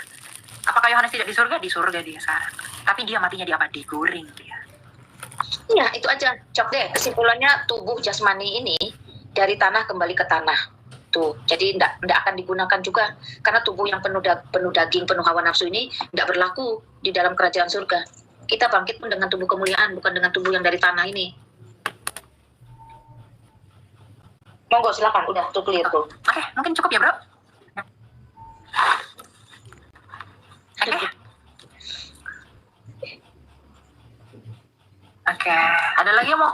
Apakah Yohanes tidak di surga? Di surga dia sekarang. Tapi dia matinya di apa? Digoreng dia. Iya, itu aja. Cok deh, kesimpulannya tubuh jasmani ini dari tanah kembali ke tanah. Tuh, jadi tidak akan digunakan juga. Karena tubuh yang penuh daging, penuh hawa nafsu ini tidak berlaku di dalam kerajaan surga. Kita bangkit pun dengan tubuh kemuliaan, bukan dengan tubuh yang dari tanah ini. Monggo, silakan. Udah, tuh clear tuh. Oke, mungkin cukup ya bro. Oke. Oke, ada lagi yang mau?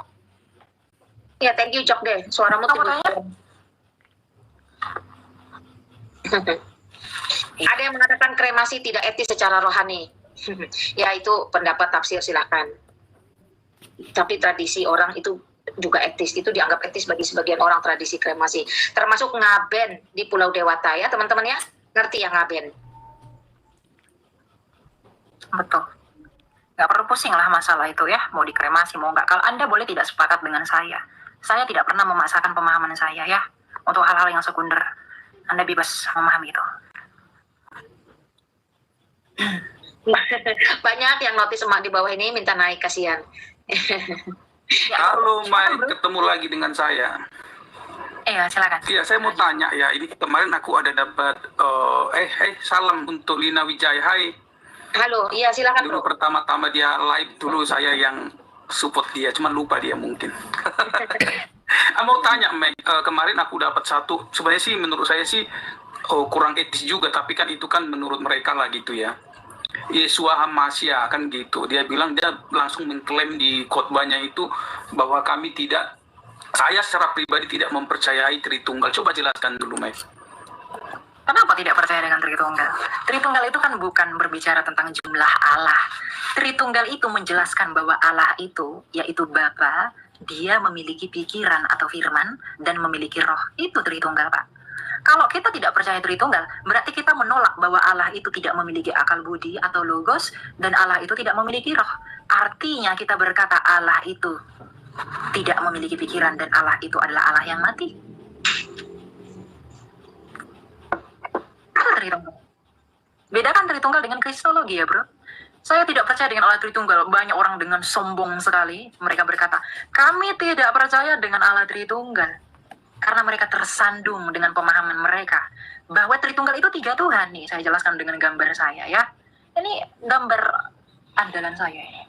Ya, thank you Cok deh. Suaramu Kamu tiba. tanya? Ada yang mengatakan kremasi tidak etis secara rohani. Ya, itu pendapat tafsir, silakan. Tapi tradisi orang itu juga etis. Itu dianggap etis bagi sebagian orang, tradisi kremasi. Termasuk ngaben di Pulau Dewata ya, teman-teman ya. Ngerti ya ngaben? Betul. Nggak perlu pusing lah masalah itu ya, mau dikremasi mau nggak. Kalau Anda boleh tidak sepakat dengan saya tidak pernah memaksakan pemahaman saya ya untuk hal-hal yang sekunder. Anda bebas memahami itu. Banyak yang notis emak di bawah ini minta naik, kasihan. Halo Mike, ketemu lagi dengan saya. Iya, silakan. Iya, saya mau tanya ya. Ini kemarin aku ada dapat salam untuk Lina Wijaya. Hai. Halo, iya silakan Dulu bro. pertama-tama dia live dulu saya yang support dia, cuman lupa dia mungkin. Mau tanya Mike, kemarin aku dapat satu. Sebenarnya sih menurut saya sih kurang etis juga, tapi kan itu kan menurut mereka lah gitu ya. Yesua Hamasya kan gitu. Dia bilang, dia langsung mengklaim di khotbahnya itu bahwa saya secara pribadi tidak mempercayai Tritunggal. Coba jelaskan dulu, Mike. Kenapa tidak percaya dengan Tritunggal? Tritunggal itu kan bukan berbicara tentang jumlah Allah. Tritunggal itu menjelaskan bahwa Allah itu, yaitu Bapa, dia memiliki pikiran atau firman dan memiliki roh. Itu Tritunggal, Pak. Kalau kita tidak percaya Tritunggal, berarti kita menolak bahwa Allah itu tidak memiliki akal budi atau logos, dan Allah itu tidak memiliki roh. Artinya kita berkata Allah itu tidak memiliki pikiran dan Allah itu adalah Allah yang mati. Itu Tritunggal. Bedakan Tritunggal dengan Kristologi ya bro. Saya tidak percaya dengan Allah Tritunggal. Banyak orang dengan sombong sekali mereka berkata, kami tidak percaya dengan Allah Tritunggal. Karena mereka tersandung dengan pemahaman mereka bahwa Tritunggal itu 3 Tuhan. Nih saya jelaskan dengan gambar saya ya. Ini gambar andalan saya ini.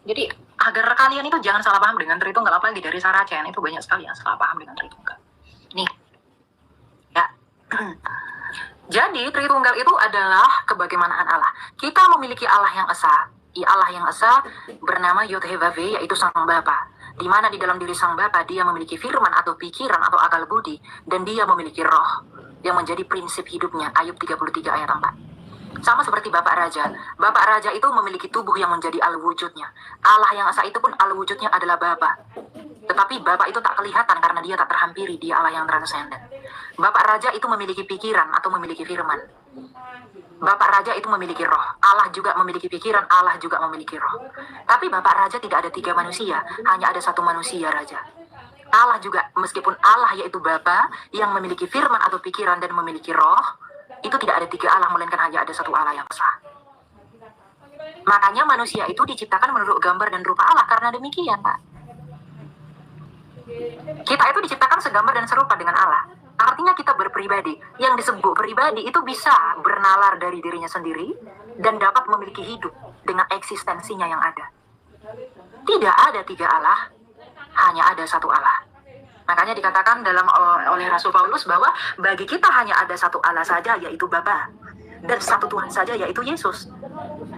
Jadi agar kalian itu jangan salah paham dengan Tritunggal, apalagi dari Saracen itu banyak sekali yang salah paham dengan Tritunggal. Nih ya. Jadi Tritunggal itu adalah kebagaimanaan Allah. Kita memiliki Allah yang esa. Allah yang esa bernama Yod-Heh-Vav-He, yaitu Sang Bapa. Di mana di dalam diri Sang Bapa dia memiliki firman atau pikiran atau akal budi, dan dia memiliki roh yang menjadi prinsip hidupnya. Ayub 33 ayat 4. Sama seperti Bapak Raja. Bapak Raja itu memiliki tubuh yang menjadi al-wujudnya. Allah yang esa itu pun al-wujudnya adalah Bapa. Tetapi Bapa itu tak kelihatan karena dia tak terhampiri, dia Allah yang transenden. Bapak Raja itu memiliki pikiran atau memiliki firman. Bapak Raja itu memiliki roh. Allah juga memiliki pikiran, Allah juga memiliki roh. Tapi Bapak Raja tidak ada 3 manusia, hanya ada 1 manusia Raja. Allah juga, meskipun Allah yaitu Bapa yang memiliki firman atau pikiran dan memiliki roh, itu tidak ada 3 Allah, melainkan hanya ada 1 Allah yang esa. Makanya manusia itu diciptakan menurut gambar dan rupa Allah, karena demikian Pak. Kita itu diciptakan segambar dan serupa dengan Allah. Artinya kita berpribadi. Yang disebut pribadi itu bisa bernalar dari dirinya sendiri dan dapat memiliki hidup dengan eksistensinya yang ada. Tidak ada tiga Allah, hanya ada satu Allah. Makanya dikatakan oleh Rasul Paulus bahwa bagi kita hanya ada satu Allah saja, yaitu Bapa, dan satu Tuhan saja, yaitu Yesus.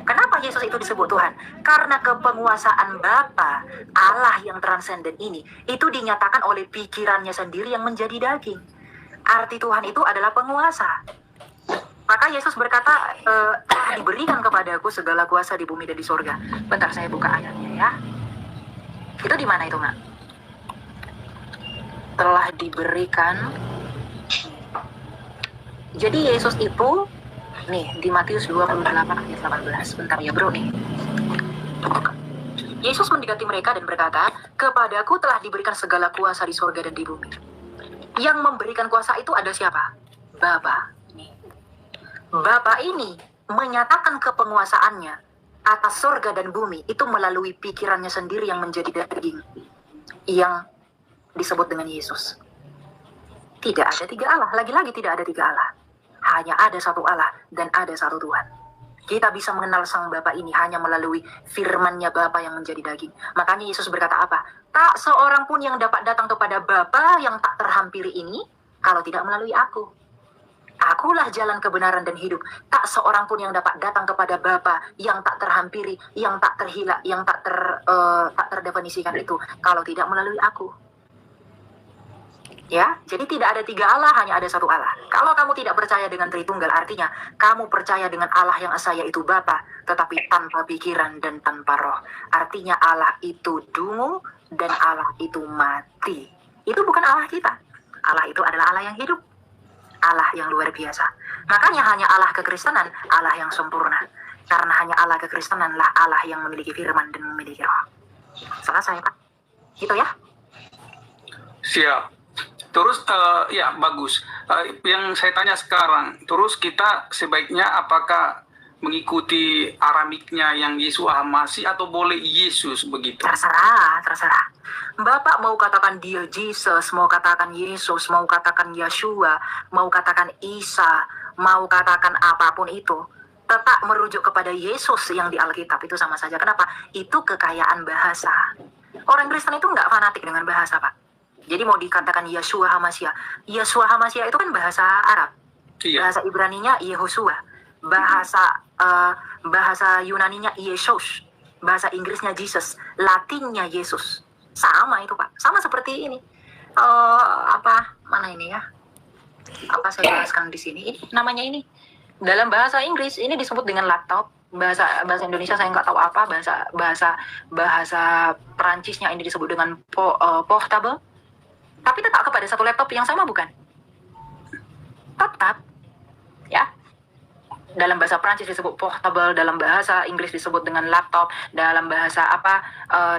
Kenapa Yesus itu disebut Tuhan? Karena kepenguasaan Bapa, Allah yang transenden ini, itu dinyatakan oleh pikirannya sendiri yang menjadi daging. Arti Tuhan itu adalah penguasa. Maka Yesus berkata, diberikan kepadaku segala kuasa di bumi dan di surga. Bentar, saya buka ayatnya ya. Itu di mana itu, Mak? Telah diberikan. Jadi Yesus itu, nih, di Matius 28 ayat 18. Bentar ya, bro, nih. Yesus mendekati mereka dan berkata, kepadaku telah diberikan segala kuasa di surga dan di bumi. Yang memberikan kuasa itu ada siapa? Bapa. Bapa ini menyatakan kepenguasaannya atas surga dan bumi itu melalui pikirannya sendiri yang menjadi daging, yang disebut dengan Yesus. Tidak ada tiga Allah. Lagi-lagi tidak ada tiga Allah. Hanya ada satu Allah dan ada satu Tuhan. Kita bisa mengenal Sang Bapa ini hanya melalui firman-Nya Bapa yang menjadi daging. Makanya Yesus berkata apa? Tak seorang pun yang dapat datang kepada Bapa yang tak terhampiri ini kalau tidak melalui aku. Akulah jalan kebenaran dan hidup. Tak seorang pun yang dapat datang kepada Bapa yang tak terhampiri, yang tak terhila, yang tak terdefinisikan itu kalau tidak melalui aku. Ya, jadi tidak ada tiga Allah, hanya ada satu Allah. Kalau kamu tidak percaya dengan Tritunggal, artinya kamu percaya dengan Allah yang esa yaitu Bapa, tetapi tanpa pikiran dan tanpa roh. Artinya Allah itu dungu dan Allah itu mati. Itu bukan Allah kita. Allah itu adalah Allah yang hidup, Allah yang luar biasa. Makanya hanya Allah kekristenan, Allah yang sempurna. Karena hanya Allah kekristenanlah Allah yang memiliki firman dan memiliki roh. Selesai, Pak. Gitu ya. Siap. Terus ya bagus. Yang saya tanya sekarang, terus kita sebaiknya apakah mengikuti aramiknya yang Yeshua Masih atau boleh Yesus begitu? Terserah. Bapak mau katakan dia Jesus, mau katakan Yesus, mau katakan Yeshua, mau katakan Isa, mau katakan apapun itu, tetap merujuk kepada Yesus yang di Alkitab itu sama saja. Kenapa? Itu kekayaan bahasa. Orang Kristen itu nggak fanatik dengan bahasa, Pak. Jadi mau dikatakan Yeshua HaMashiach. Yeshua HaMashiach itu kan bahasa Arab. Iya. Bahasa Ibraninya Yehosua. Bahasa Yunaninya Yesus. Bahasa Inggrisnya Jesus. Latinnya Yesus. Sama itu, Pak. Sama seperti ini. Mana ini ya? Apa saya jelaskan di sini? Ini namanya ini. Dalam bahasa Inggris ini disebut dengan laptop. Bahasa Indonesia saya nggak tahu apa. Bahasa Perancisnya ini disebut dengan portable. Tapi tetap kepada satu laptop yang sama, bukan? Tetap, ya. Dalam bahasa Prancis disebut portable, dalam bahasa Inggris disebut dengan laptop, dalam bahasa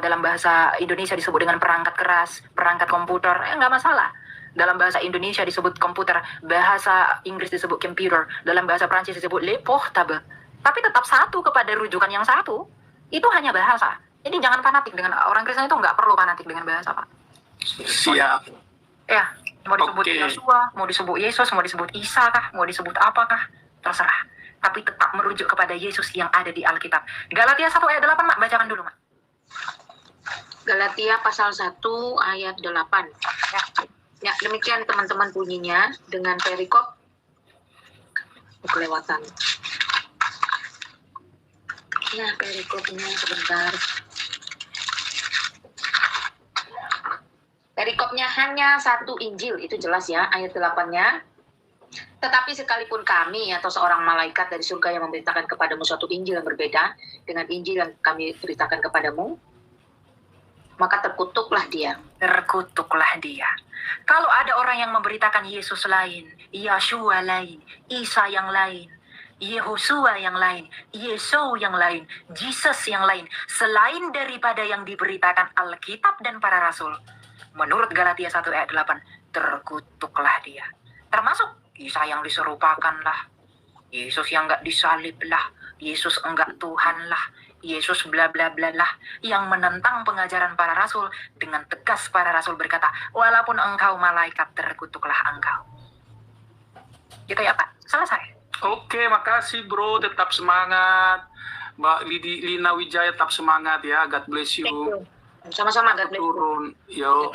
dalam bahasa Indonesia disebut dengan perangkat keras, perangkat komputer, nggak masalah. Dalam bahasa Indonesia disebut komputer, bahasa Inggris disebut computer, dalam bahasa Prancis disebut le portable. Tapi tetap satu kepada rujukan yang satu. Itu hanya bahasa. Jadi jangan fanatik dengan orang Kristen itu, nggak perlu fanatik dengan bahasa, Pak. Siap. Ya, mau disebut Yeshua, mau disebut Yesus, mau disebut Isa kah, mau disebut apakah, terserah. Tapi tetap merujuk kepada Yesus yang ada di Alkitab. Galatia 1 ayat 8, Mak, bacakan dulu, Mak. Galatia pasal 1 ayat 8. Ya, demikian teman-teman bunyinya dengan perikop kelewatan. Nah, perikopnya sebentar. Perikopnya hanya satu Injil, itu jelas ya, ayat 8-nya. Tetapi sekalipun kami atau seorang malaikat dari surga yang memberitakan kepadamu suatu Injil yang berbeda dengan Injil yang kami beritakan kepadamu, maka terkutuklah dia. Terkutuklah dia. Kalau ada orang yang memberitakan Yesus lain, Yeshua lain, Isa yang lain, Yehosua yang lain, Yesus yang lain, Jesus yang lain, selain daripada yang diberitakan Alkitab dan para rasul, menurut Galatia 1 ayat 8, terkutuklah dia. Termasuk Isa yang diserupakan lah, Yesus yang gak disalib lah, Yesus enggak Tuhan lah, Yesus bla bla bla lah, yang menentang pengajaran para rasul. Dengan tegas para rasul berkata, walaupun engkau malaikat, terkutuklah engkau. Gitu ya Pak, selesai. Oke, makasih bro, tetap semangat. Mbak Lina Wijaya tetap semangat ya. God bless you. Thank you. Sama-sama, God bless you. Turun. Yo.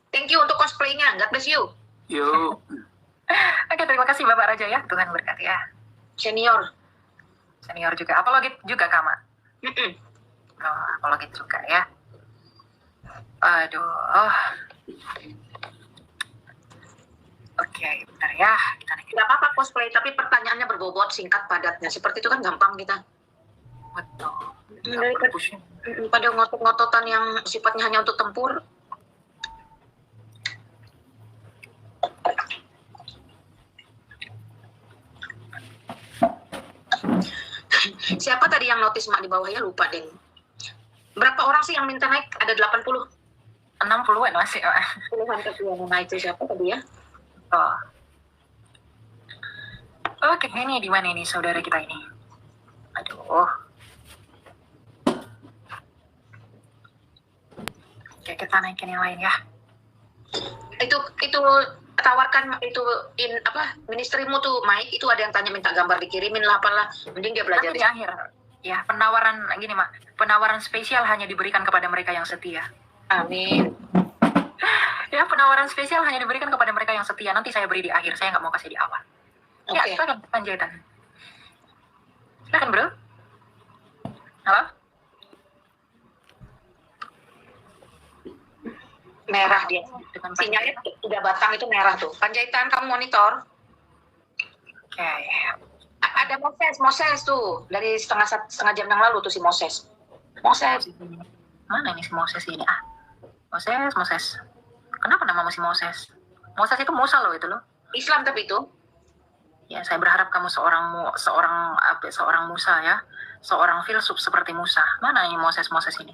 Thank you untuk cosplaynya, God bless you. Yo. Oke, terima kasih Bapak Raja ya, Tuhan berkati ya. Senior. Senior juga, apologit juga Kama. Oh, apologit juga ya. Aduh. Oke, bentar ya. Kita naik. Tidak apa-apa cosplay, tapi pertanyaannya berbobot, singkat, padatnya. Seperti itu kan gampang kita. Betul. Pada ngotot-ngototan yang sifatnya hanya untuk tempur. Siapa tadi yang notice Mak di bawahnya? Lupa, Deng. Berapa orang sih yang minta naik? Ada 80. 60-an masih. Puluhan ketuaan. Nah, itu siapa tadi ya? Oh. Oke, ini di mana ini saudara kita ini? Aduh. Oke, kita naikin yang lain ya. Itu tawarkan itu ministrimu tuh Mike, itu ada yang tanya minta gambar dikirimin lah apalah, mending dia belajar Nanti di akhir. Ya, penawaran gini Mak, penawaran spesial hanya diberikan kepada mereka yang setia. Amin. Ya, penawaran spesial hanya diberikan kepada mereka yang setia. Nanti saya beri di akhir, saya nggak mau kasih di awal. Ya, Oke. silakan Panjaitan. Silakan bro. Halo? Merah dia. Dengan Sinyalnya Panjaitan. udah batang itu merah tuh. Panjaitan, kamu monitor. Oke. Ada Moses tuh dari setengah jam yang lalu tuh si Moses. Moses. Mana ini si Moses ini? Moses. Kenapa nama si Moses? Moses itu Musa loh itu loh. Islam tapi itu. Ya, saya berharap kamu seorang Musa ya. Seorang filsuf seperti Musa. Mana ini Moses ini?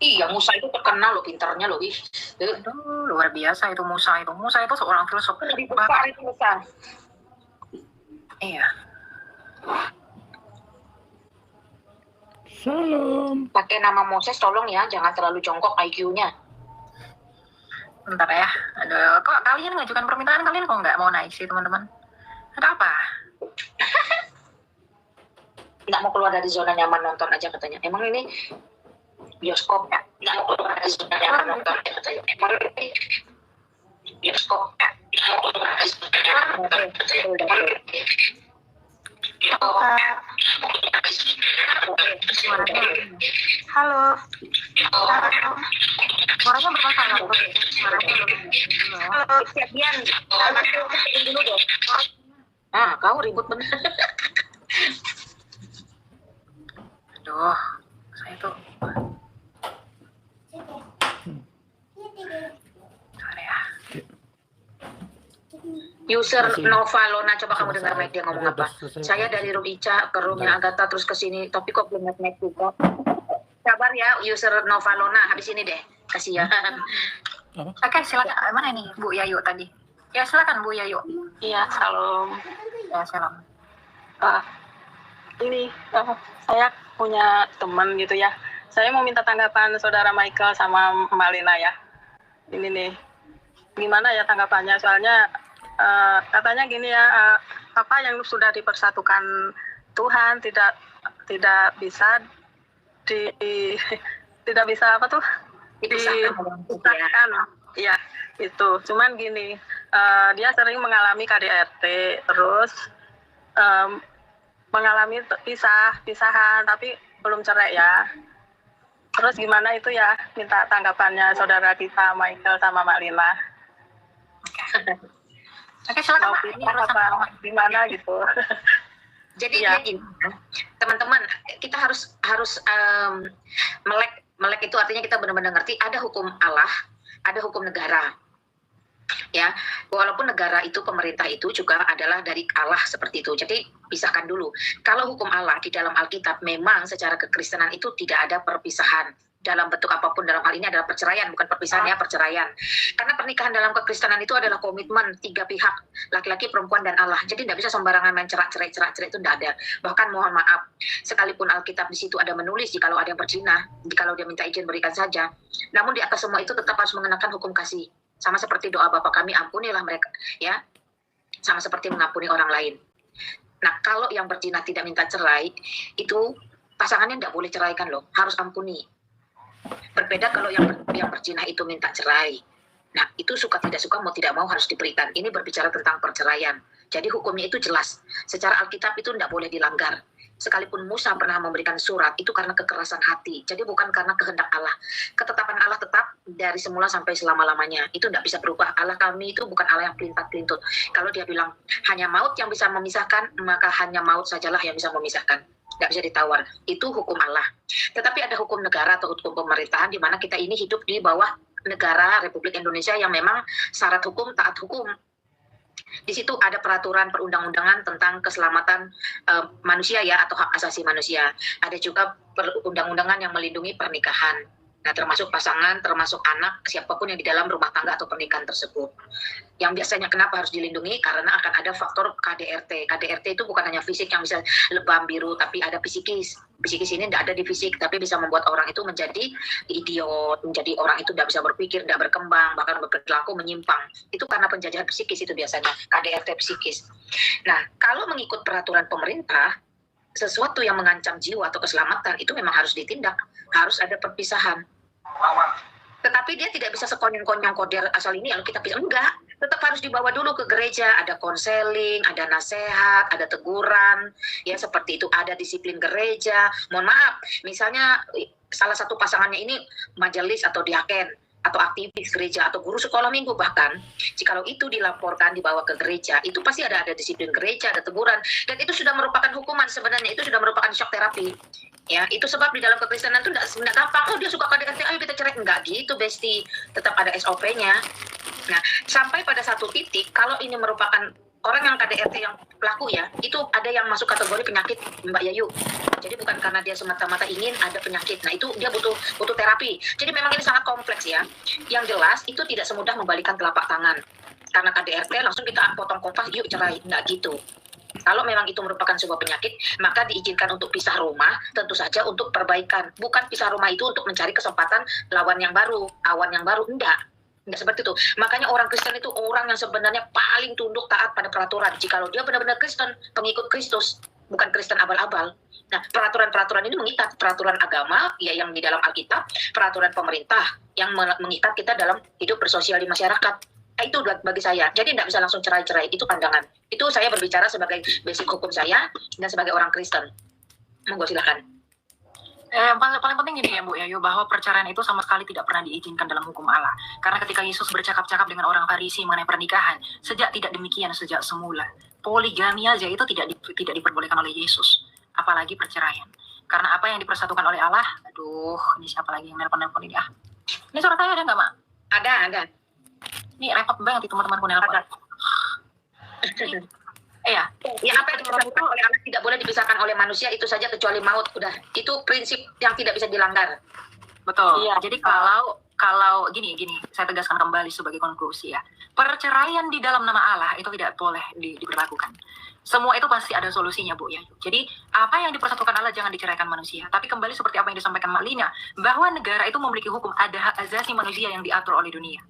Iya, Musa itu terkenal loh, pintarnya loh. Aduh, luar biasa itu Musa itu. Musa itu seorang filsuf. Lebih besar itu Musa. Iya. Salam. Pakai nama Moses tolong ya, jangan terlalu jongkok IQ-nya. Bentar ya. Aduh, kok kalian ngajukan permintaan kalian kok nggak mau naik sih teman-teman? Ada apa? Nggak mau keluar dari zona nyaman nonton aja katanya. Emang ini bioskop ya? Nggak mau keluar dari zona nyaman nonton aja katanya. Emang ini bioskop ya? Nggak mau keluar dari zona nyaman nonton aja katanya. Halo. Suaranya bermasalah. Suaranya Halo. Kejadian. Dulu dong. Ah, kau ribut bener. Aduh, saya tuh. Sorry ya. User Nova Lona, coba kamu dengar baik dia ngomong apa. Saya dari room Ica ke roomnya Agatha terus ke sini, tapi kok belum naik juga. Sabar ya, user Nova Lona, habis ini deh. Kasihan. Oke, silakan. Mana ini Bu Yayu tadi? Ya, silakan Bu Yayu. Iya, salam. Ya, salam. Ini saya punya teman gitu ya. Saya mau minta tanggapan saudara Michael sama Malina ya. Ini nih, gimana ya tanggapannya? Soalnya katanya gini ya, apa yang sudah dipersatukan Tuhan tidak bisa tidak bisa apa tuh dipisahkan. Iya, itu. Cuman gini, dia sering mengalami KDRT, terus mengalami pisahan, tapi belum cerai ya. Terus gimana itu ya, minta tanggapannya saudara kita Michael sama Mbak Lina. Oke, silakan Pak. Ini Apa gimana gitu. Jadi Iya. dia gini, teman-teman, kita harus melek itu artinya kita benar-benar ngerti ada hukum Allah, ada hukum negara. Ya, walaupun negara itu, pemerintah itu juga adalah dari Allah seperti itu. Jadi pisahkan dulu. Kalau hukum Allah di dalam Alkitab memang secara kekristenan itu tidak ada perpisahan dalam bentuk apapun, dalam hal ini adalah perceraian, bukan perpisahan ya, perceraian. Karena pernikahan dalam kekristenan itu adalah komitmen 3 pihak, laki-laki, perempuan, dan Allah. Jadi tidak bisa sembarangan main cerai itu tidak ada. Bahkan mohon maaf, sekalipun Alkitab di situ ada menulis jikalau ada yang berzina, jikalau dia minta izin berikan saja. Namun di atas semua itu tetap harus mengenakan hukum kasih. Sama seperti doa Bapa kami, ampunilah mereka, ya. Sama seperti mengampuni orang lain. Nah, kalau yang berzina tidak minta cerai, itu pasangannya tidak boleh ceraikan loh, harus ampuni. Berbeda kalau yang berzina itu minta cerai. Nah, itu suka tidak suka, mau tidak mau harus diberikan. Ini berbicara tentang perceraian. Jadi hukumnya itu jelas. Secara Alkitab itu tidak boleh dilanggar. Sekalipun Musa pernah memberikan surat, itu karena kekerasan hati. Jadi bukan karena kehendak Allah. Ketetapan Allah tetap dari semula sampai selama-lamanya. Itu tidak bisa berubah. Allah kami itu bukan Allah yang pelintat-pelintut. Kalau dia bilang, hanya maut yang bisa memisahkan, maka hanya maut sajalah yang bisa memisahkan. Tidak bisa ditawar. Itu hukum Allah. Tetapi ada hukum negara atau hukum pemerintahan di mana kita ini hidup di bawah negara Republik Indonesia yang memang syarat hukum, taat hukum. Di situ ada peraturan perundang-undangan tentang keselamatan manusia ya, atau hak asasi manusia. Ada juga perundang-undangan yang melindungi pernikahan. Nah, termasuk pasangan, termasuk anak, siapapun yang di dalam rumah tangga atau pernikahan tersebut. Yang biasanya kenapa harus dilindungi? Karena akan ada faktor KDRT. KDRT itu bukan hanya fisik yang bisa lebam biru, tapi ada psikis. Psikis ini tidak ada di fisik, tapi bisa membuat orang itu menjadi idiot, menjadi orang itu tidak bisa berpikir, tidak berkembang, bahkan berperilaku menyimpang. Itu karena penjajahan psikis itu biasanya, KDRT psikis. Nah, kalau mengikut peraturan pemerintah, sesuatu yang mengancam jiwa atau keselamatan itu memang harus ditindak, harus ada perpisahan. Tetapi dia tidak bisa sekonyong-konyong koder asal ini lalu kita pisah, enggak, tetap harus dibawa dulu ke gereja, ada konseling, ada nasihat, ada teguran, ya seperti itu, ada disiplin gereja. Mohon maaf, misalnya salah satu pasangannya ini majelis atau diaken, atau aktivis gereja atau guru sekolah minggu, bahkan jikalau itu dilaporkan dibawa ke gereja, itu pasti ada disiplin gereja, ada teguran, dan itu sudah merupakan hukuman sebenarnya, itu sudah merupakan shock terapi. Ya, itu sebab di dalam kekristenan itu tidak gampang, oh dia suka KDRT, ayo kita cerai, enggak gitu besti, tetap ada SOP-nya. Nah, sampai pada satu titik, kalau ini merupakan orang yang KDRT yang pelaku ya, itu ada yang masuk kategori penyakit Mbak Yayu. Jadi bukan karena dia semata-mata ingin ada penyakit. Nah, itu dia butuh terapi. Jadi memang ini sangat kompleks ya. Yang jelas itu tidak semudah membalikan telapak tangan. Karena KDRT langsung kita potong kompas, yuk cerai. Enggak gitu. Kalau memang itu merupakan sebuah penyakit, maka diizinkan untuk pisah rumah, tentu saja untuk perbaikan. Bukan pisah rumah itu untuk mencari kesempatan lawan yang baru, awan yang baru, enggak seperti itu. Makanya orang Kristen itu orang yang sebenarnya paling tunduk taat pada peraturan. Jikalau dia benar-benar Kristen, pengikut Kristus, bukan Kristen abal-abal. Nah, peraturan-peraturan ini mengikat peraturan agama ya yang di dalam Alkitab, peraturan pemerintah yang mengikat kita dalam hidup bersosial di masyarakat. Nah, itu bagi saya. Jadi tidak bisa langsung cerai-cerai, itu pandangan. Itu saya berbicara sebagai basic hukum saya dan sebagai orang Kristen. Monggo silakan. Paling penting gini ya Bu Yayu, bahwa perceraian itu sama sekali tidak pernah diizinkan dalam hukum Allah. Karena ketika Yesus bercakap-cakap dengan orang Farisi mengenai pernikahan, sejak tidak demikian sejak semula. Poligami aja itu tidak diperbolehkan oleh Yesus, apalagi perceraian. Karena apa yang dipersatukan oleh Allah, aduh, ini siapa lagi yang nelpon ini ah? Ini suara saya ada nggak, Mak? Ada. Ini repot banget itu teman-temanku nelpon. Iya. Ya, apa yang dipersatukan oleh Allah tidak boleh dipisahkan oleh manusia, itu saja kecuali maut. Udah, itu prinsip yang tidak bisa dilanggar. Betul. Iya. Jadi kalau gini, saya tegaskan kembali sebagai konklusi ya. Perceraian di dalam nama Allah itu tidak boleh diberlakukan. Semua itu pasti ada solusinya, Bu ya. Jadi apa yang dipersatukan Allah jangan diceraikan manusia. Tapi kembali seperti apa yang disampaikan Mak Lina, bahwa negara itu memiliki hukum, ada hak asasi manusia yang diatur oleh dunia.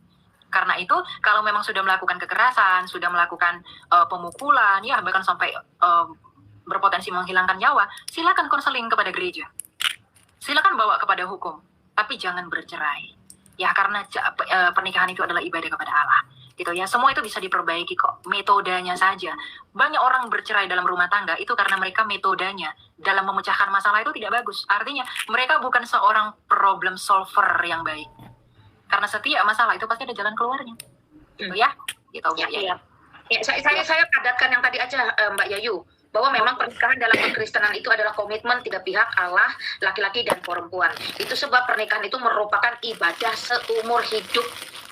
Karena itu, kalau memang sudah melakukan kekerasan, sudah melakukan pemukulan, ya bahkan sampai berpotensi menghilangkan nyawa, silakan konseling kepada gereja. Silakan bawa kepada hukum, tapi jangan bercerai. Ya, karena pernikahan itu adalah ibadah kepada Allah. Gitu ya, semua itu bisa diperbaiki kok, metodenya saja. Banyak orang bercerai dalam rumah tangga itu karena mereka metodenya dalam memecahkan masalah itu tidak bagus. Artinya, mereka bukan seorang problem solver yang baik. Karena setiap masalah itu pasti ada jalan keluarnya, gitu ya, gitu. Ya. Saya padatkan yang tadi aja, Mbak Yayu, bahwa memang pernikahan dalam kekristenan itu adalah komitmen 3 pihak, Allah, laki-laki dan perempuan. Itu sebab pernikahan itu merupakan ibadah seumur hidup,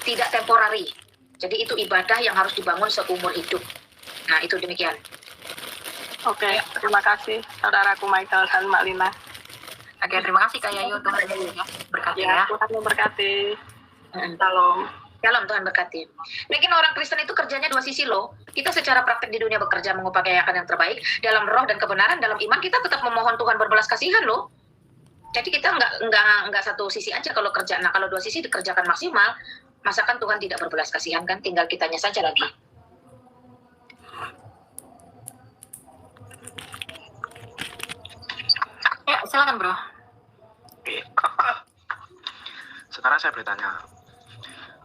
tidak temporari. Jadi itu ibadah yang harus dibangun seumur hidup. Nah, itu demikian. Oke, terima kasih saudaraku Michael dan Mak Lina. Oke, terima kasih Kak Yayu, Tuhan ya berkati. memberkati ya. Tuhan memberkati. Mm. Salam. Shalom, Tuhan berkati. Mungkin orang Kristen itu kerjanya dua sisi loh. Kita secara praktek di dunia bekerja mengupayakan yang terbaik dalam roh dan kebenaran, dalam iman kita tetap memohon Tuhan berbelas kasihan loh. Jadi kita nggak satu sisi aja kalau kerja. Nah kalau dua sisi dikerjakan maksimal, masakan Tuhan tidak berbelas kasihan kan? Tinggal kitanya saja lagi. Ya, silakan bro. Oke. Sekarang saya bertanya,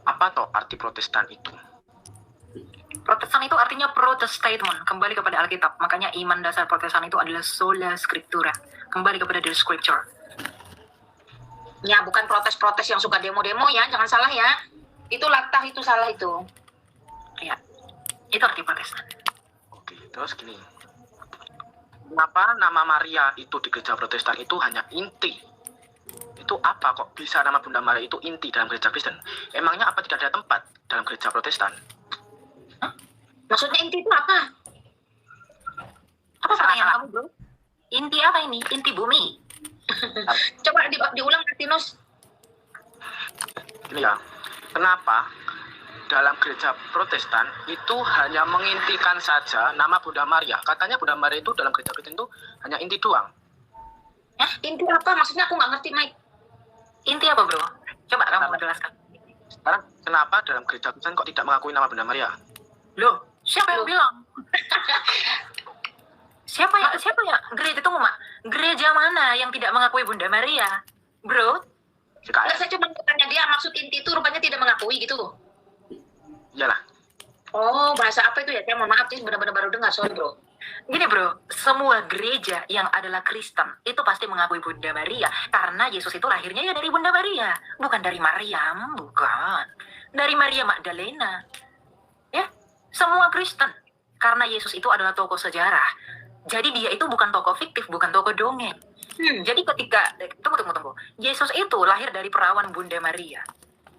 apa toh arti Protestan itu? Protestan itu artinya protest statement, kembali kepada Alkitab. Makanya iman dasar Protestan itu adalah sola scriptura, kembali kepada the scripture. Ya bukan protes-protes yang suka demo-demo ya, jangan salah ya. Itu latah, itu salah itu. Ya, itu arti Protestan. Oke, terus gini. Kenapa nama Maria itu di gereja Protestan itu hanya inti? Itu apa kok bisa nama Bunda Maria itu inti dalam gereja Kristen? Emangnya apa tidak ada tempat dalam gereja Protestan? Maksudnya inti itu apa? Apa pertanyaan kamu bro? Inti apa ini? Inti bumi. Coba diulang Martinus. Gini ya, kenapa dalam gereja Protestan itu hanya mengintikan saja nama Bunda Maria? Katanya Bunda Maria itu dalam gereja Kristen itu hanya inti doang. Hah? Inti apa? Maksudnya aku nggak ngerti, Mike. Inti apa bro? Coba kamu jelaskan. Sekarang kenapa dalam gereja Kristen kok tidak mengakui nama Bunda Maria? Loh, siapa yang bilang? Siapa ya? Gereja tunggu mak. Gereja mana yang tidak mengakui Bunda Maria, bro? Nggak, saya cuma bertanya dia maksud inti itu rupanya tidak mengakui gitu. Iyalah. Oh, bahasa apa itu ya? Saya mohon maaf, sih benar-benar baru dengar, sorry bro. Gini bro, semua gereja yang adalah Kristen itu pasti mengakui Bunda Maria karena Yesus itu lahirnya ya dari Bunda Maria, bukan dari Maryam, bukan dari Maria Magdalena. Ya, semua Kristen karena Yesus itu adalah tokoh sejarah. Jadi dia itu bukan tokoh fiktif, bukan tokoh dongeng. Jadi ketika tunggu, Yesus itu lahir dari perawan Bunda Maria.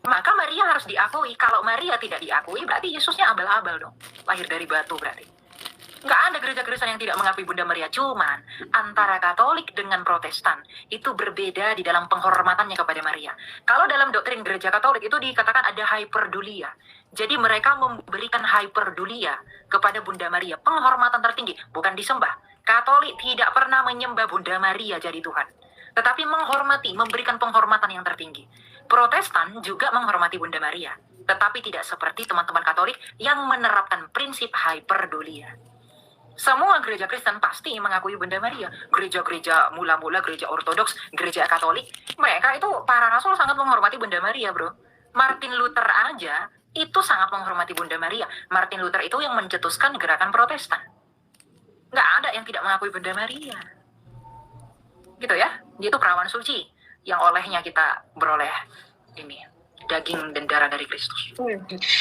Maka Maria harus diakui. Kalau Maria tidak diakui, berarti Yesusnya abal-abal dong. Lahir dari batu berarti. Nggak ada gereja Kristen yang tidak mengakui Bunda Maria. Cuman antara Katolik dengan Protestan itu berbeda di dalam penghormatannya kepada Maria. Kalau dalam doktrin gereja Katolik itu dikatakan ada hyperdulia. Jadi mereka memberikan hyperdulia kepada Bunda Maria. Penghormatan tertinggi, bukan disembah. Katolik tidak pernah menyembah Bunda Maria jadi Tuhan. Tetapi menghormati, memberikan penghormatan yang tertinggi. Protestan juga menghormati Bunda Maria. Tetapi tidak seperti teman-teman Katolik yang menerapkan prinsip hyperdulia. Semua gereja Kristen pasti mengakui Bunda Maria. Gereja-gereja mula-mula, gereja Ortodoks, gereja Katolik, mereka itu para rasul sangat menghormati Bunda Maria, bro. Martin Luther aja itu sangat menghormati Bunda Maria. Martin Luther itu yang mencetuskan gerakan Protestan. Nggak ada yang tidak mengakui Bunda Maria. Gitu ya. Dia itu perawan suci yang olehnya kita beroleh ini daging dan darah dari Kristus.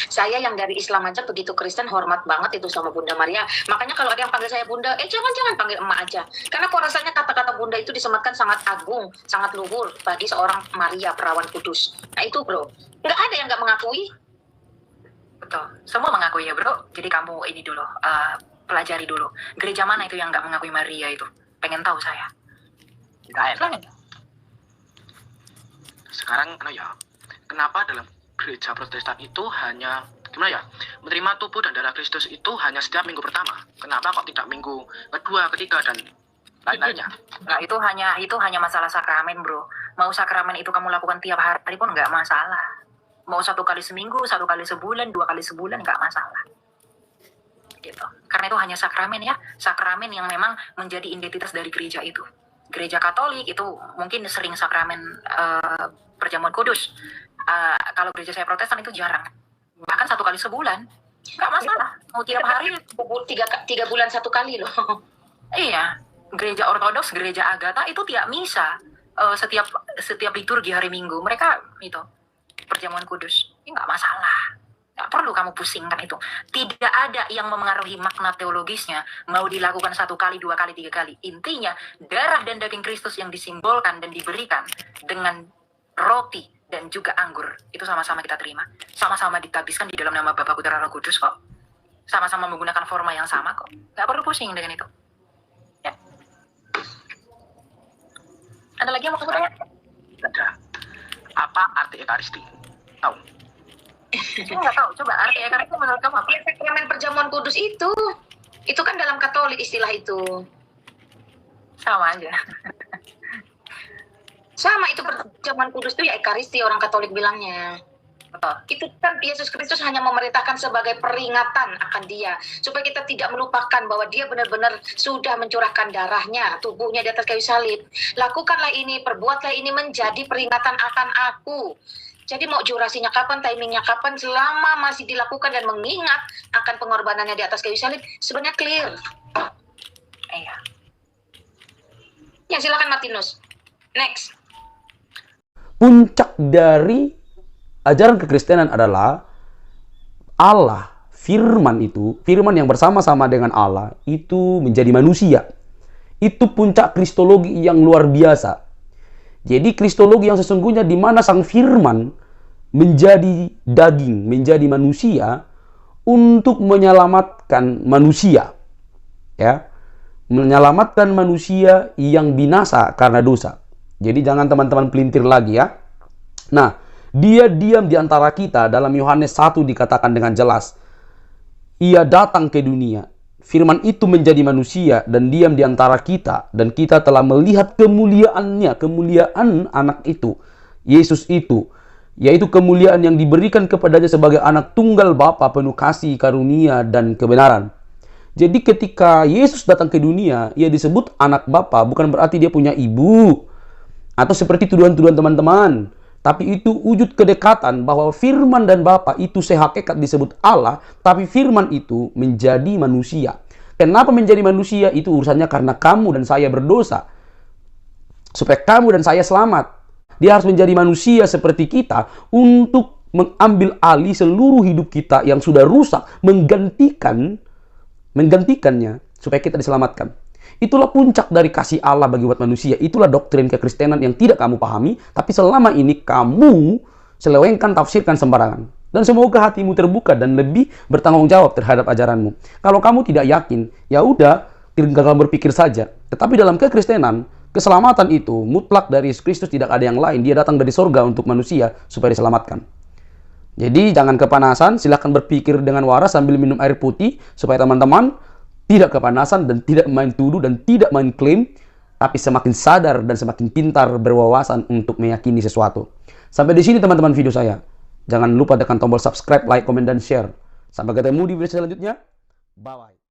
Saya yang dari Islam aja begitu Kristen hormat banget itu sama Bunda Maria. Makanya kalau ada yang panggil saya Bunda, jangan panggil emak aja. Karena kok rasanya kata-kata Bunda itu disematkan sangat agung, sangat luhur bagi seorang Maria perawan kudus. Nah itu bro, nggak ada yang nggak mengakui. Betul, semua mengakui ya bro. Jadi kamu ini dulu, pelajari dulu. Gereja mana itu yang nggak mengakui Maria itu? Pengen tahu saya. Sekarang kenapa dalam gereja Protestan itu hanya menerima tubuh dan darah Kristus itu hanya setiap minggu pertama? Kenapa kok tidak minggu kedua, ketiga dan lain-lainnya? Nah itu hanya masalah sakramen bro. Mau sakramen itu kamu lakukan tiap hari pun nggak masalah. Mau 1 kali seminggu, 1 kali sebulan, 2 kali sebulan nggak masalah. Gitu. Karena itu hanya sakramen ya, sakramen yang memang menjadi identitas dari gereja itu. Gereja Katolik itu mungkin sering sakramen perjamuan kudus. Kalau gereja saya Protestan itu jarang. Bahkan 1 kali sebulan. Nggak masalah. Mau tiap hari. 3 bulan 1 kali loh. Iya. Gereja Ortodoks, gereja Agatha itu tiap misa. Setiap liturgi hari Minggu. Mereka itu perjamuan kudus. Ini nggak masalah. Nggak perlu kamu pusingkan itu. Tidak ada yang memengaruhi makna teologisnya. Mau dilakukan 1 kali, 2 kali, 3 kali. Intinya, darah dan daging Kristus yang disimbolkan dan diberikan dengan roti dan juga anggur. Itu sama-sama kita terima. Sama-sama ditabiskan di dalam nama Bapa, Putra, Roh Kudus kok. Sama-sama menggunakan forma yang sama kok. Nggak perlu pusing dengan itu. Ya. Ada lagi yang mau kamu tanya? Ada. apa arti Ekaristi? Tahu? Saya nggak tahu. Coba arti Ekaristi menurut kamu apa? Ya, sakramen perjamuan kudus itu kan dalam Katolik istilah itu. Sama aja. Sama, itu perjamuan kudus itu ya Ekaristi orang Katolik bilangnya. Betul. Itu kan Yesus Kristus hanya memerintahkan sebagai peringatan akan dia, supaya kita tidak melupakan bahwa dia benar-benar sudah mencurahkan darahnya, tubuhnya di atas kayu salib. Lakukanlah ini, perbuatlah ini menjadi peringatan akan aku. Jadi mau durasinya kapan, timingnya kapan, selama masih dilakukan dan mengingat akan pengorbanannya di atas kayu salib, sebenarnya clear. Iya. Ya, silakan Martinus. Next. Puncak dari ajaran kekristenan adalah Allah, firman yang bersama-sama dengan Allah itu menjadi manusia. Itu puncak kristologi yang luar biasa. Jadi kristologi yang sesungguhnya di mana sang firman menjadi daging, menjadi manusia untuk menyelamatkan manusia. Ya. Menyelamatkan manusia yang binasa karena dosa. Jadi jangan teman-teman pelintir lagi ya. Nah, dia diam di antara kita. Dalam Yohanes 1 dikatakan dengan jelas, ia datang ke dunia. Firman itu menjadi manusia dan diam di antara kita. Dan kita telah melihat kemuliaannya, kemuliaan anak itu, Yesus itu. Yaitu kemuliaan yang diberikan kepadanya sebagai anak tunggal Bapa penuh kasih, karunia, dan kebenaran. Jadi ketika Yesus datang ke dunia, ia disebut anak Bapa. Bukan berarti dia punya ibu. Atau seperti tuduhan-tuduhan teman-teman. Tapi itu wujud kedekatan bahwa firman dan Bapa itu sehakikat disebut Allah, tapi firman itu menjadi manusia. Kenapa menjadi manusia? Itu urusannya karena kamu dan saya berdosa. Supaya kamu dan saya selamat. Dia harus menjadi manusia seperti kita untuk mengambil alih seluruh hidup kita yang sudah rusak, menggantikannya supaya kita diselamatkan. Itulah puncak dari kasih Allah bagi umat manusia. Itulah doktrin kekristenan yang tidak kamu pahami, tapi selama ini kamu selewengkan, tafsirkan sembarangan. Dan semoga hatimu terbuka dan lebih bertanggung jawab terhadap ajaranmu. Kalau kamu tidak yakin, ya udah, tinggal berpikir saja. Tetapi dalam kekristenan, keselamatan itu mutlak dari Yesus Kristus, tidak ada yang lain. Dia datang dari sorga untuk manusia supaya diselamatkan. Jadi jangan kepanasan, silahkan berpikir dengan waras sambil minum air putih supaya teman-teman tidak kepanasan dan tidak main tuduh dan tidak main klaim, tapi semakin sadar dan semakin pintar berwawasan untuk meyakini sesuatu. Sampai di sini teman-teman video saya. Jangan lupa tekan tombol subscribe, like, komen, dan share. Sampai ketemu di video selanjutnya. Bye-bye.